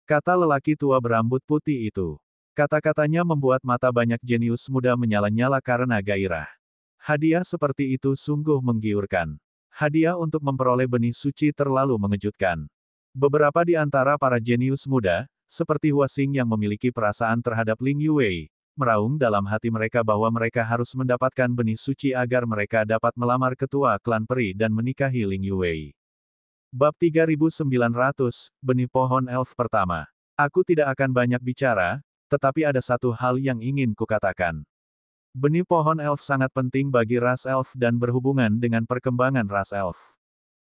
Kata lelaki tua berambut putih itu. Kata-katanya membuat mata banyak jenius muda menyala-nyala karena gairah. Hadiah seperti itu sungguh menggiurkan. Hadiah untuk memperoleh benih suci terlalu mengejutkan. Beberapa di antara para jenius muda, seperti Hua Xing yang memiliki perasaan terhadap Ling Yue, meraung dalam hati mereka bahwa mereka harus mendapatkan benih suci agar mereka dapat melamar ketua klan peri dan menikahi Ling Yue. Bab 3900, Benih Pohon Elf Pertama. Aku tidak akan banyak bicara, tetapi ada satu hal yang ingin kukatakan. Benih pohon elf sangat penting bagi ras elf dan berhubungan dengan perkembangan ras elf.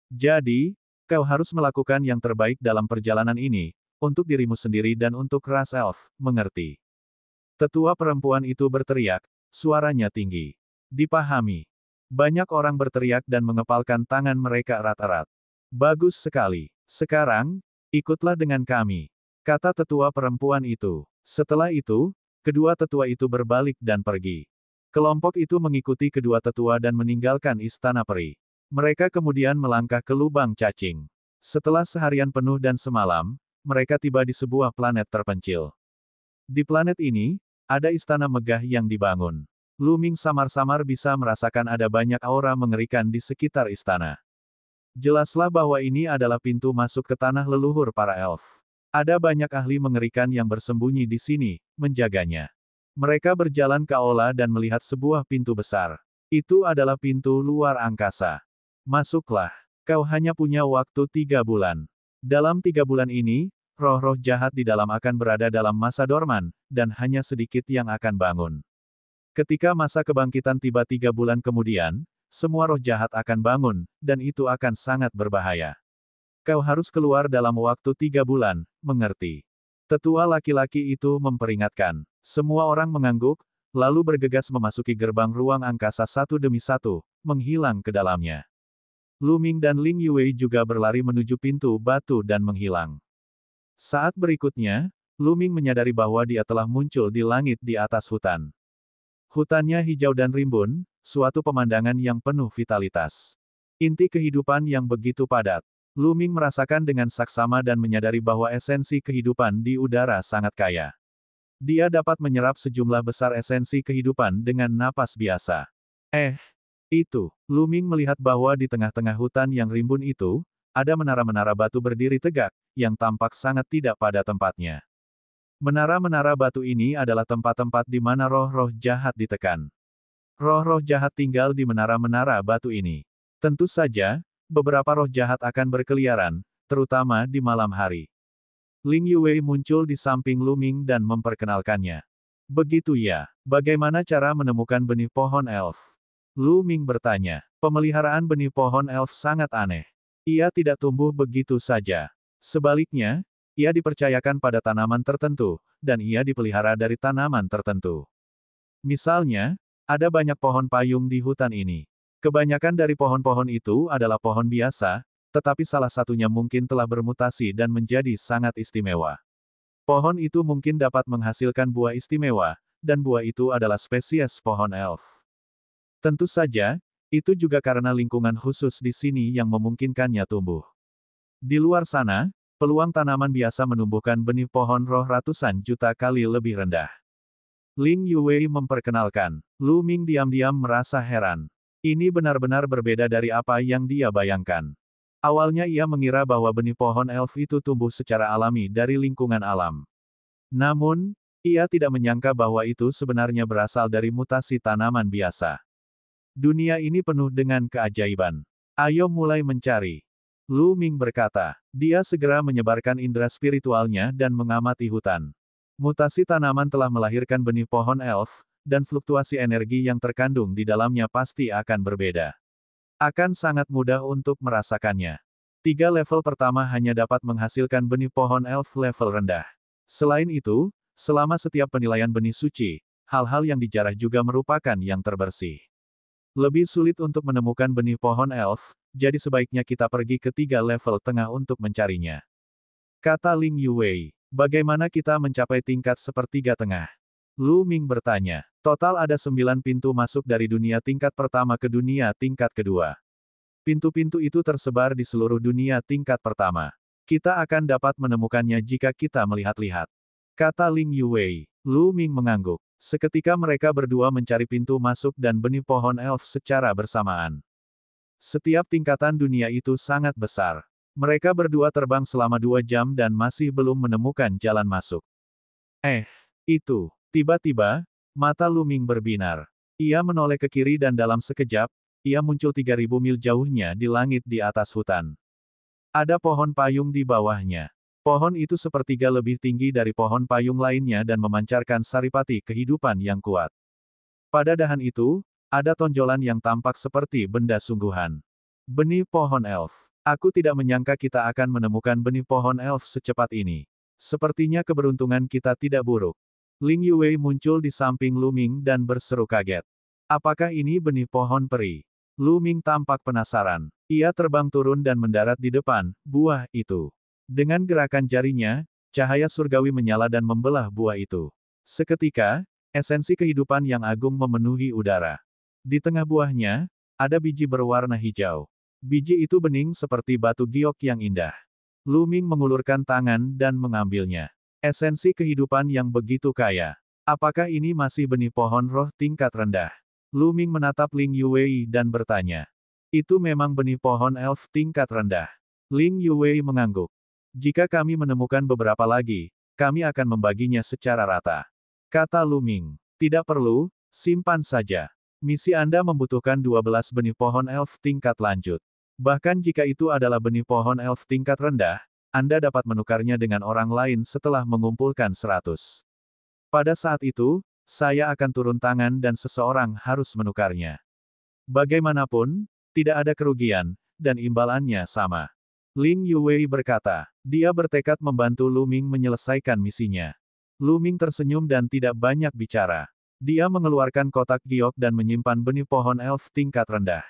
Jadi, kau harus melakukan yang terbaik dalam perjalanan ini, untuk dirimu sendiri dan untuk ras elf, mengerti? Tetua perempuan itu berteriak, suaranya tinggi. Dipahami. Banyak orang berteriak dan mengepalkan tangan mereka erat-erat. Bagus sekali. Sekarang, ikutlah dengan kami, kata tetua perempuan itu. Setelah itu, kedua tetua itu berbalik dan pergi. Kelompok itu mengikuti kedua tetua dan meninggalkan istana peri. Mereka kemudian melangkah ke lubang cacing. Setelah seharian penuh dan semalam, mereka tiba di sebuah planet terpencil. Di planet ini, ada istana megah yang dibangun. Lu Ming samar-samar bisa merasakan ada banyak aura mengerikan di sekitar istana. Jelaslah bahwa ini adalah pintu masuk ke tanah leluhur para elf. Ada banyak ahli mengerikan yang bersembunyi di sini, menjaganya. Mereka berjalan ke aula dan melihat sebuah pintu besar. Itu adalah pintu luar angkasa. Masuklah. Kau hanya punya waktu 3 bulan. Dalam 3 bulan ini, roh-roh jahat di dalam akan berada dalam masa dorman, dan hanya sedikit yang akan bangun. Ketika masa kebangkitan tiba 3 bulan kemudian, semua roh jahat akan bangun, dan itu akan sangat berbahaya. Kau harus keluar dalam waktu 3 bulan, mengerti? Tetua laki-laki itu memperingatkan. Semua orang mengangguk, lalu bergegas memasuki gerbang ruang angkasa satu demi satu, menghilang ke dalamnya. Lu Ming dan Ling Yue juga berlari menuju pintu batu dan menghilang. Saat berikutnya, Lu Ming menyadari bahwa dia telah muncul di langit di atas hutan. Hutannya hijau dan rimbun, suatu pemandangan yang penuh vitalitas. Inti kehidupan yang begitu padat. Lu Ming merasakan dengan saksama dan menyadari bahwa esensi kehidupan di udara sangat kaya. Dia dapat menyerap sejumlah besar esensi kehidupan dengan napas biasa. Itu. Lu Ming melihat bahwa di tengah-tengah hutan yang rimbun itu, ada menara-menara batu berdiri tegak, yang tampak sangat tidak pada tempatnya. Menara-menara batu ini adalah tempat-tempat di mana roh-roh jahat ditekan. Roh-roh jahat tinggal di menara-menara batu ini. Tentu saja, beberapa roh jahat akan berkeliaran, terutama di malam hari. Ling Yue muncul di samping Lu Ming dan memperkenalkannya. Begitu ya, bagaimana cara menemukan benih pohon elf? Lu Ming bertanya. Pemeliharaan benih pohon elf sangat aneh. Ia tidak tumbuh begitu saja. Sebaliknya, ia dipercayakan pada tanaman tertentu, dan ia dipelihara dari tanaman tertentu. Misalnya, ada banyak pohon payung di hutan ini. Kebanyakan dari pohon-pohon itu adalah pohon biasa, tetapi salah satunya mungkin telah bermutasi dan menjadi sangat istimewa. Pohon itu mungkin dapat menghasilkan buah istimewa, dan buah itu adalah spesies pohon elf. Tentu saja, itu juga karena lingkungan khusus di sini yang memungkinkannya tumbuh. Di luar sana, peluang tanaman biasa menumbuhkan benih pohon roh ratusan juta kali lebih rendah. Ling Yue memperkenalkan. Lu Ming diam-diam merasa heran. Ini benar-benar berbeda dari apa yang dia bayangkan. Awalnya ia mengira bahwa benih pohon elf itu tumbuh secara alami dari lingkungan alam. Namun, ia tidak menyangka bahwa itu sebenarnya berasal dari mutasi tanaman biasa. Dunia ini penuh dengan keajaiban. Ayo mulai mencari. Lu Ming berkata. Dia segera menyebarkan indera spiritualnya dan mengamati hutan. Mutasi tanaman telah melahirkan benih pohon elf, dan fluktuasi energi yang terkandung di dalamnya pasti akan berbeda. Akan sangat mudah untuk merasakannya. 3 level pertama hanya dapat menghasilkan benih pohon elf level rendah. Selain itu, selama setiap penilaian benih suci, hal-hal yang dijarah juga merupakan yang terbersih. Lebih sulit untuk menemukan benih pohon elf, jadi sebaiknya kita pergi ke 3 level tengah untuk mencarinya. Kata Ling Yue. Bagaimana kita mencapai tingkat sepertiga tengah? Lu Ming bertanya. Total ada 9 pintu masuk dari dunia tingkat pertama ke dunia tingkat kedua. Pintu-pintu itu tersebar di seluruh dunia tingkat pertama. Kita akan dapat menemukannya jika kita melihat-lihat. Kata Ling Yue. Lu Ming mengangguk. Seketika mereka berdua mencari pintu masuk dan benih pohon elf secara bersamaan. Setiap tingkatan dunia itu sangat besar. Mereka berdua terbang selama 2 jam dan masih belum menemukan jalan masuk. Itu. Tiba-tiba, mata Lu Ming berbinar. Ia menoleh ke kiri dan dalam sekejap, ia muncul 3.000 mil jauhnya di langit di atas hutan. Ada pohon payung di bawahnya. Pohon itu sepertiga lebih tinggi dari pohon payung lainnya dan memancarkan saripati kehidupan yang kuat. Pada dahan itu, ada tonjolan yang tampak seperti benda sungguhan. Benih pohon elf. Aku tidak menyangka kita akan menemukan benih pohon elf secepat ini. Sepertinya keberuntungan kita tidak buruk. Ling Yue muncul di samping Lu Ming dan berseru kaget. Apakah ini benih pohon peri? Lu Ming tampak penasaran. Ia terbang turun dan mendarat di depan buah itu. Dengan gerakan jarinya, cahaya surgawi menyala dan membelah buah itu. Seketika, esensi kehidupan yang agung memenuhi udara. Di tengah buahnya, ada biji berwarna hijau. Biji itu bening seperti batu giok yang indah. Lu Ming mengulurkan tangan dan mengambilnya. Esensi kehidupan yang begitu kaya. Apakah ini masih benih pohon roh tingkat rendah? Lu Ming menatap Ling Yuwei dan bertanya. Itu memang benih pohon elf tingkat rendah. Ling Yuwei mengangguk. Jika kami menemukan beberapa lagi, kami akan membaginya secara rata. Kata Lu Ming. Tidak perlu, simpan saja. Misi Anda membutuhkan 12 benih pohon elf tingkat lanjut. Bahkan jika itu adalah benih pohon elf tingkat rendah, Anda dapat menukarnya dengan orang lain setelah mengumpulkan 100. Pada saat itu, saya akan turun tangan dan seseorang harus menukarnya. Bagaimanapun, tidak ada kerugian, dan imbalannya sama. Ling Yuwei berkata. Dia bertekad membantu Lu Ming menyelesaikan misinya. Lu Ming tersenyum dan tidak banyak bicara. Dia mengeluarkan kotak giok dan menyimpan benih pohon elf tingkat rendah.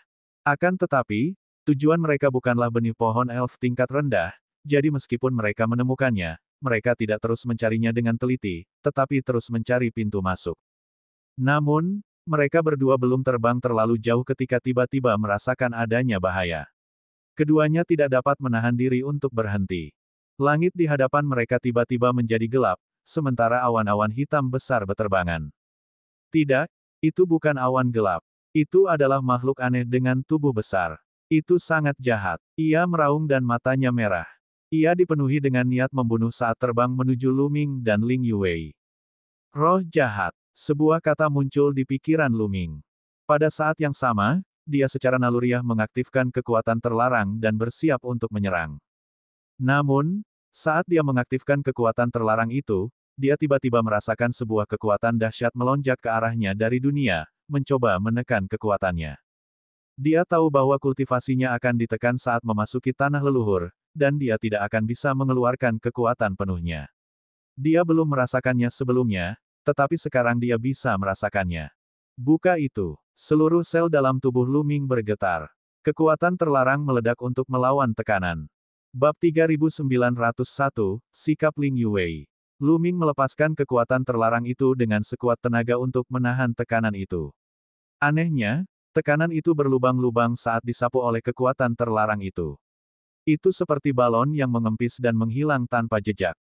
Akan tetapi, tujuan mereka bukanlah benih pohon elf tingkat rendah, jadi meskipun mereka menemukannya, mereka tidak terus mencarinya dengan teliti, tetapi terus mencari pintu masuk. Namun, mereka berdua belum terbang terlalu jauh ketika tiba-tiba merasakan adanya bahaya. Keduanya tidak dapat menahan diri untuk berhenti. Langit di hadapan mereka tiba-tiba menjadi gelap, sementara awan-awan hitam besar beterbangan. Tidak, itu bukan awan gelap. Itu adalah makhluk aneh dengan tubuh besar. Itu sangat jahat. Ia meraung dan matanya merah. Ia dipenuhi dengan niat membunuh saat terbang menuju Lu Ming dan Ling Yuwei. Roh jahat. Sebuah kata muncul di pikiran Lu Ming. Pada saat yang sama, dia secara naluriah mengaktifkan kekuatan terlarang dan bersiap untuk menyerang. Namun, saat dia mengaktifkan kekuatan terlarang itu, dia tiba-tiba merasakan sebuah kekuatan dahsyat melonjak ke arahnya dari dunia, mencoba menekan kekuatannya. Dia tahu bahwa kultivasinya akan ditekan saat memasuki tanah leluhur, dan dia tidak akan bisa mengeluarkan kekuatan penuhnya. Dia belum merasakannya sebelumnya, tetapi sekarang dia bisa merasakannya. Buka itu. Seluruh sel dalam tubuh Lu Ming bergetar. Kekuatan terlarang meledak untuk melawan tekanan. Bab 3901, Sikap Ling Yuwei. Lu Ming melepaskan kekuatan terlarang itu dengan sekuat tenaga untuk menahan tekanan itu. Anehnya, tekanan itu berlubang-lubang saat disapu oleh kekuatan terlarang itu. Itu seperti balon yang mengempis dan menghilang tanpa jejak.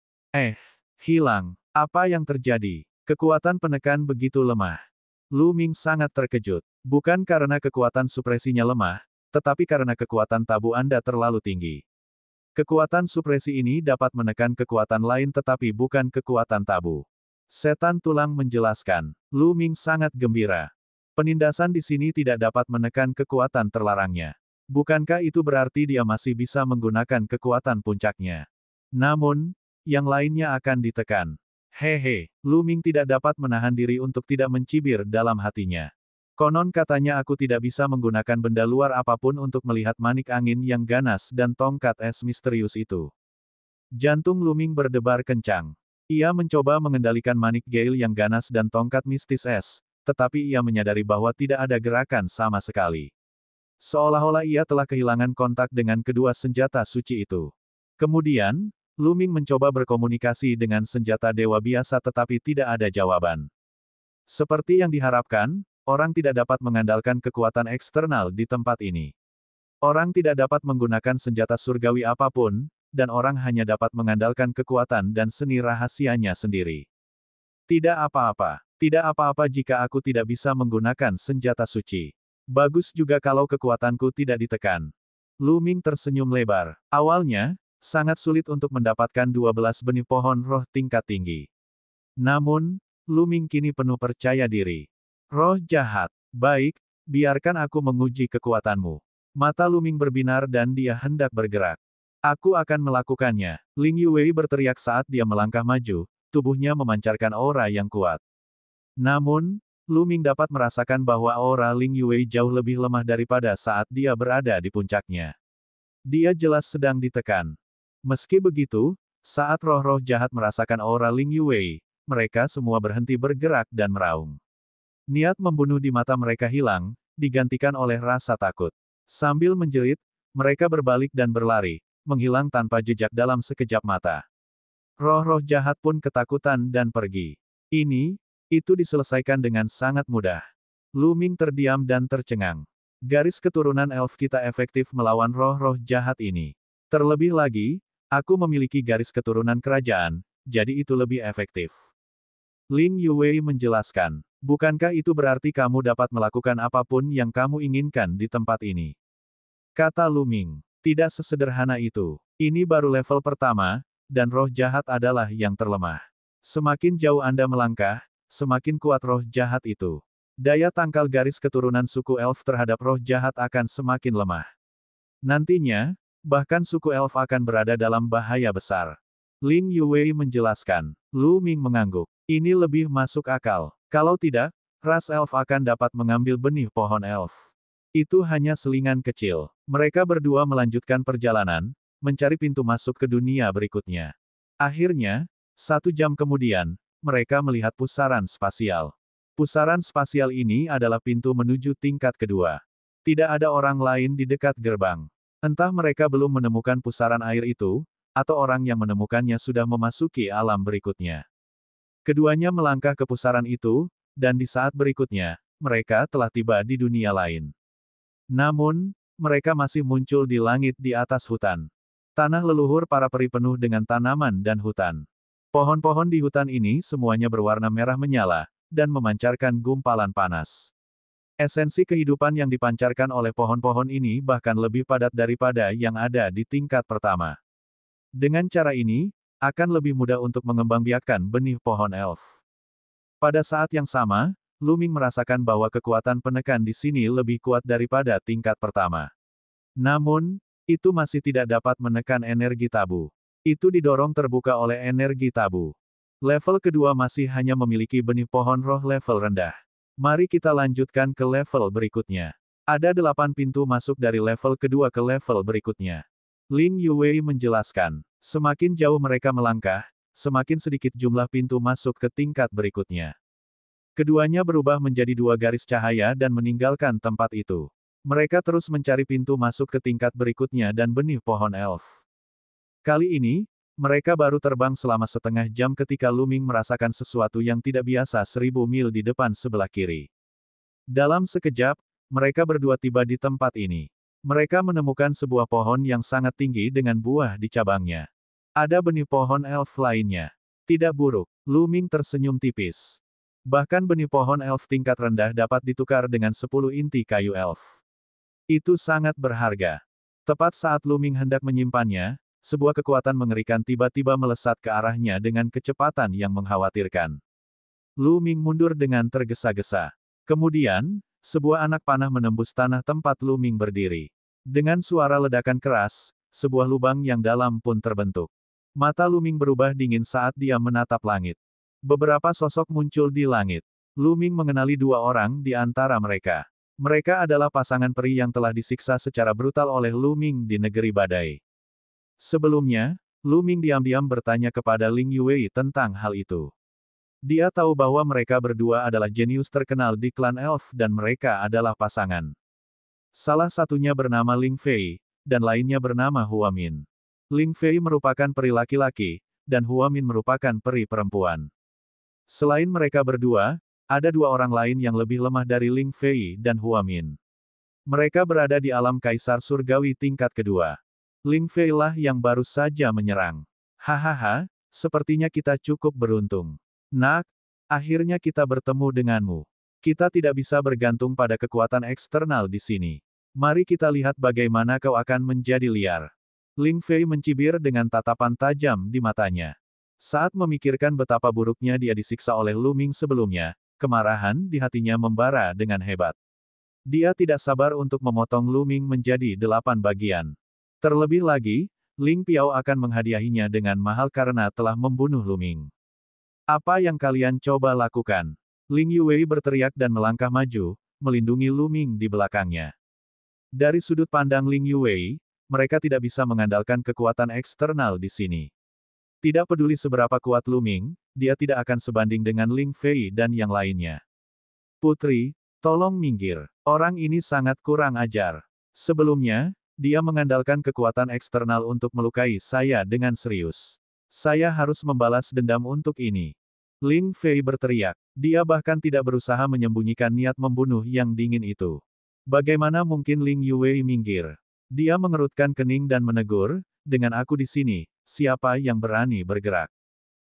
Hilang. Apa yang terjadi? Kekuatan penekan begitu lemah. Lu Ming sangat terkejut. Bukan karena kekuatan supresinya lemah, tetapi karena kekuatan tabu Anda terlalu tinggi. Kekuatan supresi ini dapat menekan kekuatan lain tetapi bukan kekuatan tabu. Setan tulang menjelaskan. Lu Ming sangat gembira. Penindasan di sini tidak dapat menekan kekuatan terlarangnya. Bukankah itu berarti dia masih bisa menggunakan kekuatan puncaknya? Namun, yang lainnya akan ditekan. Hehe, Lu Ming tidak dapat menahan diri untuk tidak mencibir dalam hatinya. Konon katanya aku tidak bisa menggunakan benda luar apapun untuk melihat manik angin yang ganas dan tongkat es misterius itu. Jantung Lu Ming berdebar kencang. Ia mencoba mengendalikan manik Gale yang ganas dan tongkat mistis es, tetapi ia menyadari bahwa tidak ada gerakan sama sekali. Seolah-olah ia telah kehilangan kontak dengan kedua senjata suci itu. Kemudian, Lu Ming mencoba berkomunikasi dengan senjata dewa biasa tetapi tidak ada jawaban. Seperti yang diharapkan, orang tidak dapat mengandalkan kekuatan eksternal di tempat ini. Orang tidak dapat menggunakan senjata surgawi apapun, dan orang hanya dapat mengandalkan kekuatan dan seni rahasianya sendiri. Tidak apa-apa. Tidak apa-apa jika aku tidak bisa menggunakan senjata suci. Bagus juga kalau kekuatanku tidak ditekan. Lu Ming tersenyum lebar. Awalnya, sangat sulit untuk mendapatkan 12 benih pohon roh tingkat tinggi. Namun, Lu Ming kini penuh percaya diri. Roh jahat. Baik, biarkan aku menguji kekuatanmu. Mata Lu Ming berbinar dan dia hendak bergerak. Aku akan melakukannya. Ling Yuwei berteriak saat dia melangkah maju, tubuhnya memancarkan aura yang kuat. Namun, Lu Ming dapat merasakan bahwa aura Ling Yuwei jauh lebih lemah daripada saat dia berada di puncaknya. Dia jelas sedang ditekan. Meski begitu, saat roh-roh jahat merasakan aura Ling Yuwei, mereka semua berhenti bergerak dan meraung. Niat membunuh di mata mereka hilang, digantikan oleh rasa takut. Sambil menjerit, Mereka berbalik dan berlari, menghilang tanpa jejak dalam sekejap mata. Roh-roh jahat pun ketakutan dan pergi. Itu diselesaikan dengan sangat mudah. Lu Ming terdiam dan tercengang. Garis keturunan elf kita efektif melawan roh-roh jahat ini. Terlebih lagi, aku memiliki garis keturunan kerajaan, jadi itu lebih efektif. Ling Yuwei menjelaskan, bukankah itu berarti kamu dapat melakukan apapun yang kamu inginkan di tempat ini? Kata Lu Ming, tidak sesederhana itu. Ini baru level pertama, dan roh jahat adalah yang terlemah. Semakin jauh Anda melangkah, semakin kuat roh jahat itu. Daya tangkal garis keturunan suku elf terhadap roh jahat akan semakin lemah. Nantinya, bahkan suku elf akan berada dalam bahaya besar. Ling Yuwei menjelaskan. Lu Ming mengangguk. Ini lebih masuk akal. Kalau tidak, ras elf akan dapat mengambil benih pohon elf. Itu hanya selingan kecil. Mereka berdua melanjutkan perjalanan, mencari pintu masuk ke dunia berikutnya. Akhirnya, 1 jam kemudian, mereka melihat pusaran spasial. Pusaran spasial ini adalah pintu menuju tingkat kedua. Tidak ada orang lain di dekat gerbang. Entah mereka belum menemukan pusaran air itu, atau orang yang menemukannya sudah memasuki alam berikutnya. Keduanya melangkah ke pusaran itu, dan di saat berikutnya, mereka telah tiba di dunia lain. Namun, mereka masih muncul di langit di atas hutan. Tanah leluhur para peri penuh dengan tanaman dan hutan. Pohon-pohon di hutan ini semuanya berwarna merah menyala, dan memancarkan gumpalan panas. Esensi kehidupan yang dipancarkan oleh pohon-pohon ini bahkan lebih padat daripada yang ada di tingkat pertama. Dengan cara ini, akan lebih mudah untuk mengembangbiakkan benih pohon elf. Pada saat yang sama, Lu Ming merasakan bahwa kekuatan penekan di sini lebih kuat daripada tingkat pertama. Namun, itu masih tidak dapat menekan energi tabu. Itu didorong terbuka oleh energi tabu. Level kedua masih hanya memiliki benih pohon roh level rendah. Mari kita lanjutkan ke level berikutnya. Ada 8 pintu masuk dari level kedua ke level berikutnya. Ling Yuwei menjelaskan, semakin jauh mereka melangkah, semakin sedikit jumlah pintu masuk ke tingkat berikutnya. Keduanya berubah menjadi 2 garis cahaya dan meninggalkan tempat itu. Mereka terus mencari pintu masuk ke tingkat berikutnya dan benih pohon elf. Kali ini, mereka baru terbang selama setengah jam ketika Lu Ming merasakan sesuatu yang tidak biasa 1000 mil di depan sebelah kiri. Dalam sekejap, mereka berdua tiba di tempat ini. Mereka menemukan sebuah pohon yang sangat tinggi dengan buah di cabangnya. Ada benih pohon elf lainnya. Tidak buruk, Lu Ming tersenyum tipis. Bahkan benih pohon elf tingkat rendah dapat ditukar dengan 10 inti kayu elf. Itu sangat berharga. Tepat saat Lu Ming hendak menyimpannya, sebuah kekuatan mengerikan tiba-tiba melesat ke arahnya dengan kecepatan yang mengkhawatirkan. Lu Ming mundur dengan tergesa-gesa. Kemudian, sebuah anak panah menembus tanah tempat Lu Ming berdiri. Dengan suara ledakan keras, sebuah lubang yang dalam pun terbentuk. Mata Lu Ming berubah dingin saat dia menatap langit. Beberapa sosok muncul di langit. Lu Ming mengenali 2 orang di antara mereka. Mereka adalah pasangan peri yang telah disiksa secara brutal oleh Lu Ming di negeri badai. Sebelumnya, Lu Ming diam-diam bertanya kepada Ling Yuwei tentang hal itu. Dia tahu bahwa mereka berdua adalah jenius terkenal di klan elf dan mereka adalah pasangan. Salah satunya bernama Ling Fei, dan lainnya bernama Hua Min. Ling Fei merupakan peri laki-laki, dan Hua Min merupakan peri perempuan. Selain mereka berdua, ada 2 orang lain yang lebih lemah dari Ling Fei dan Hua Min. Mereka berada di alam kaisar surgawi tingkat kedua. Ling Fei lah yang baru saja menyerang. Hahaha, sepertinya kita cukup beruntung. Nak, akhirnya kita bertemu denganmu. Kita tidak bisa bergantung pada kekuatan eksternal di sini. Mari kita lihat bagaimana kau akan menjadi liar. Ling Fei mencibir dengan tatapan tajam di matanya. Saat memikirkan betapa buruknya dia disiksa oleh Lu Ming sebelumnya, kemarahan di hatinya membara dengan hebat. Dia tidak sabar untuk memotong Lu Ming menjadi 8 bagian. Terlebih lagi, Ling Piao akan menghadiahinya dengan mahal karena telah membunuh Lu Ming. Apa yang kalian coba lakukan? Ling Yuwei berteriak dan melangkah maju, melindungi Lu Ming di belakangnya. Dari sudut pandang Ling Yuwei, mereka tidak bisa mengandalkan kekuatan eksternal di sini. Tidak peduli seberapa kuat Lu Ming, dia tidak akan sebanding dengan Ling Fei dan yang lainnya. Putri, tolong minggir. Orang ini sangat kurang ajar. Sebelumnya, Dia mengandalkan kekuatan eksternal untuk melukai saya dengan serius. Saya harus membalas dendam untuk ini. Ling Fei berteriak. Dia bahkan tidak berusaha menyembunyikan niat membunuh yang dingin itu. Bagaimana mungkin Ling Yue minggir? Dia mengerutkan kening dan menegur, dengan aku di sini, siapa yang berani bergerak?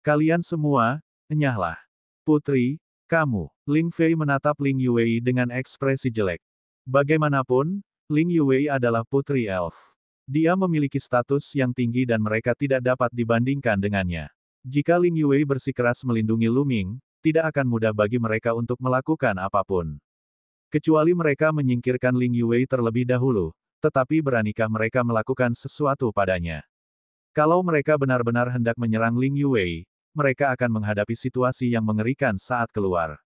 Kalian semua, enyahlah. Putri, kamu. Ling Fei menatap Ling Yue dengan ekspresi jelek. Bagaimanapun, Ling Yue adalah putri elf. Dia memiliki status yang tinggi dan mereka tidak dapat dibandingkan dengannya. Jika Ling Yue bersikeras melindungi Lu Ming, tidak akan mudah bagi mereka untuk melakukan apapun. Kecuali mereka menyingkirkan Ling Yue terlebih dahulu, tetapi beranikah mereka melakukan sesuatu padanya? Kalau mereka benar-benar hendak menyerang Ling Yue, mereka akan menghadapi situasi yang mengerikan saat keluar.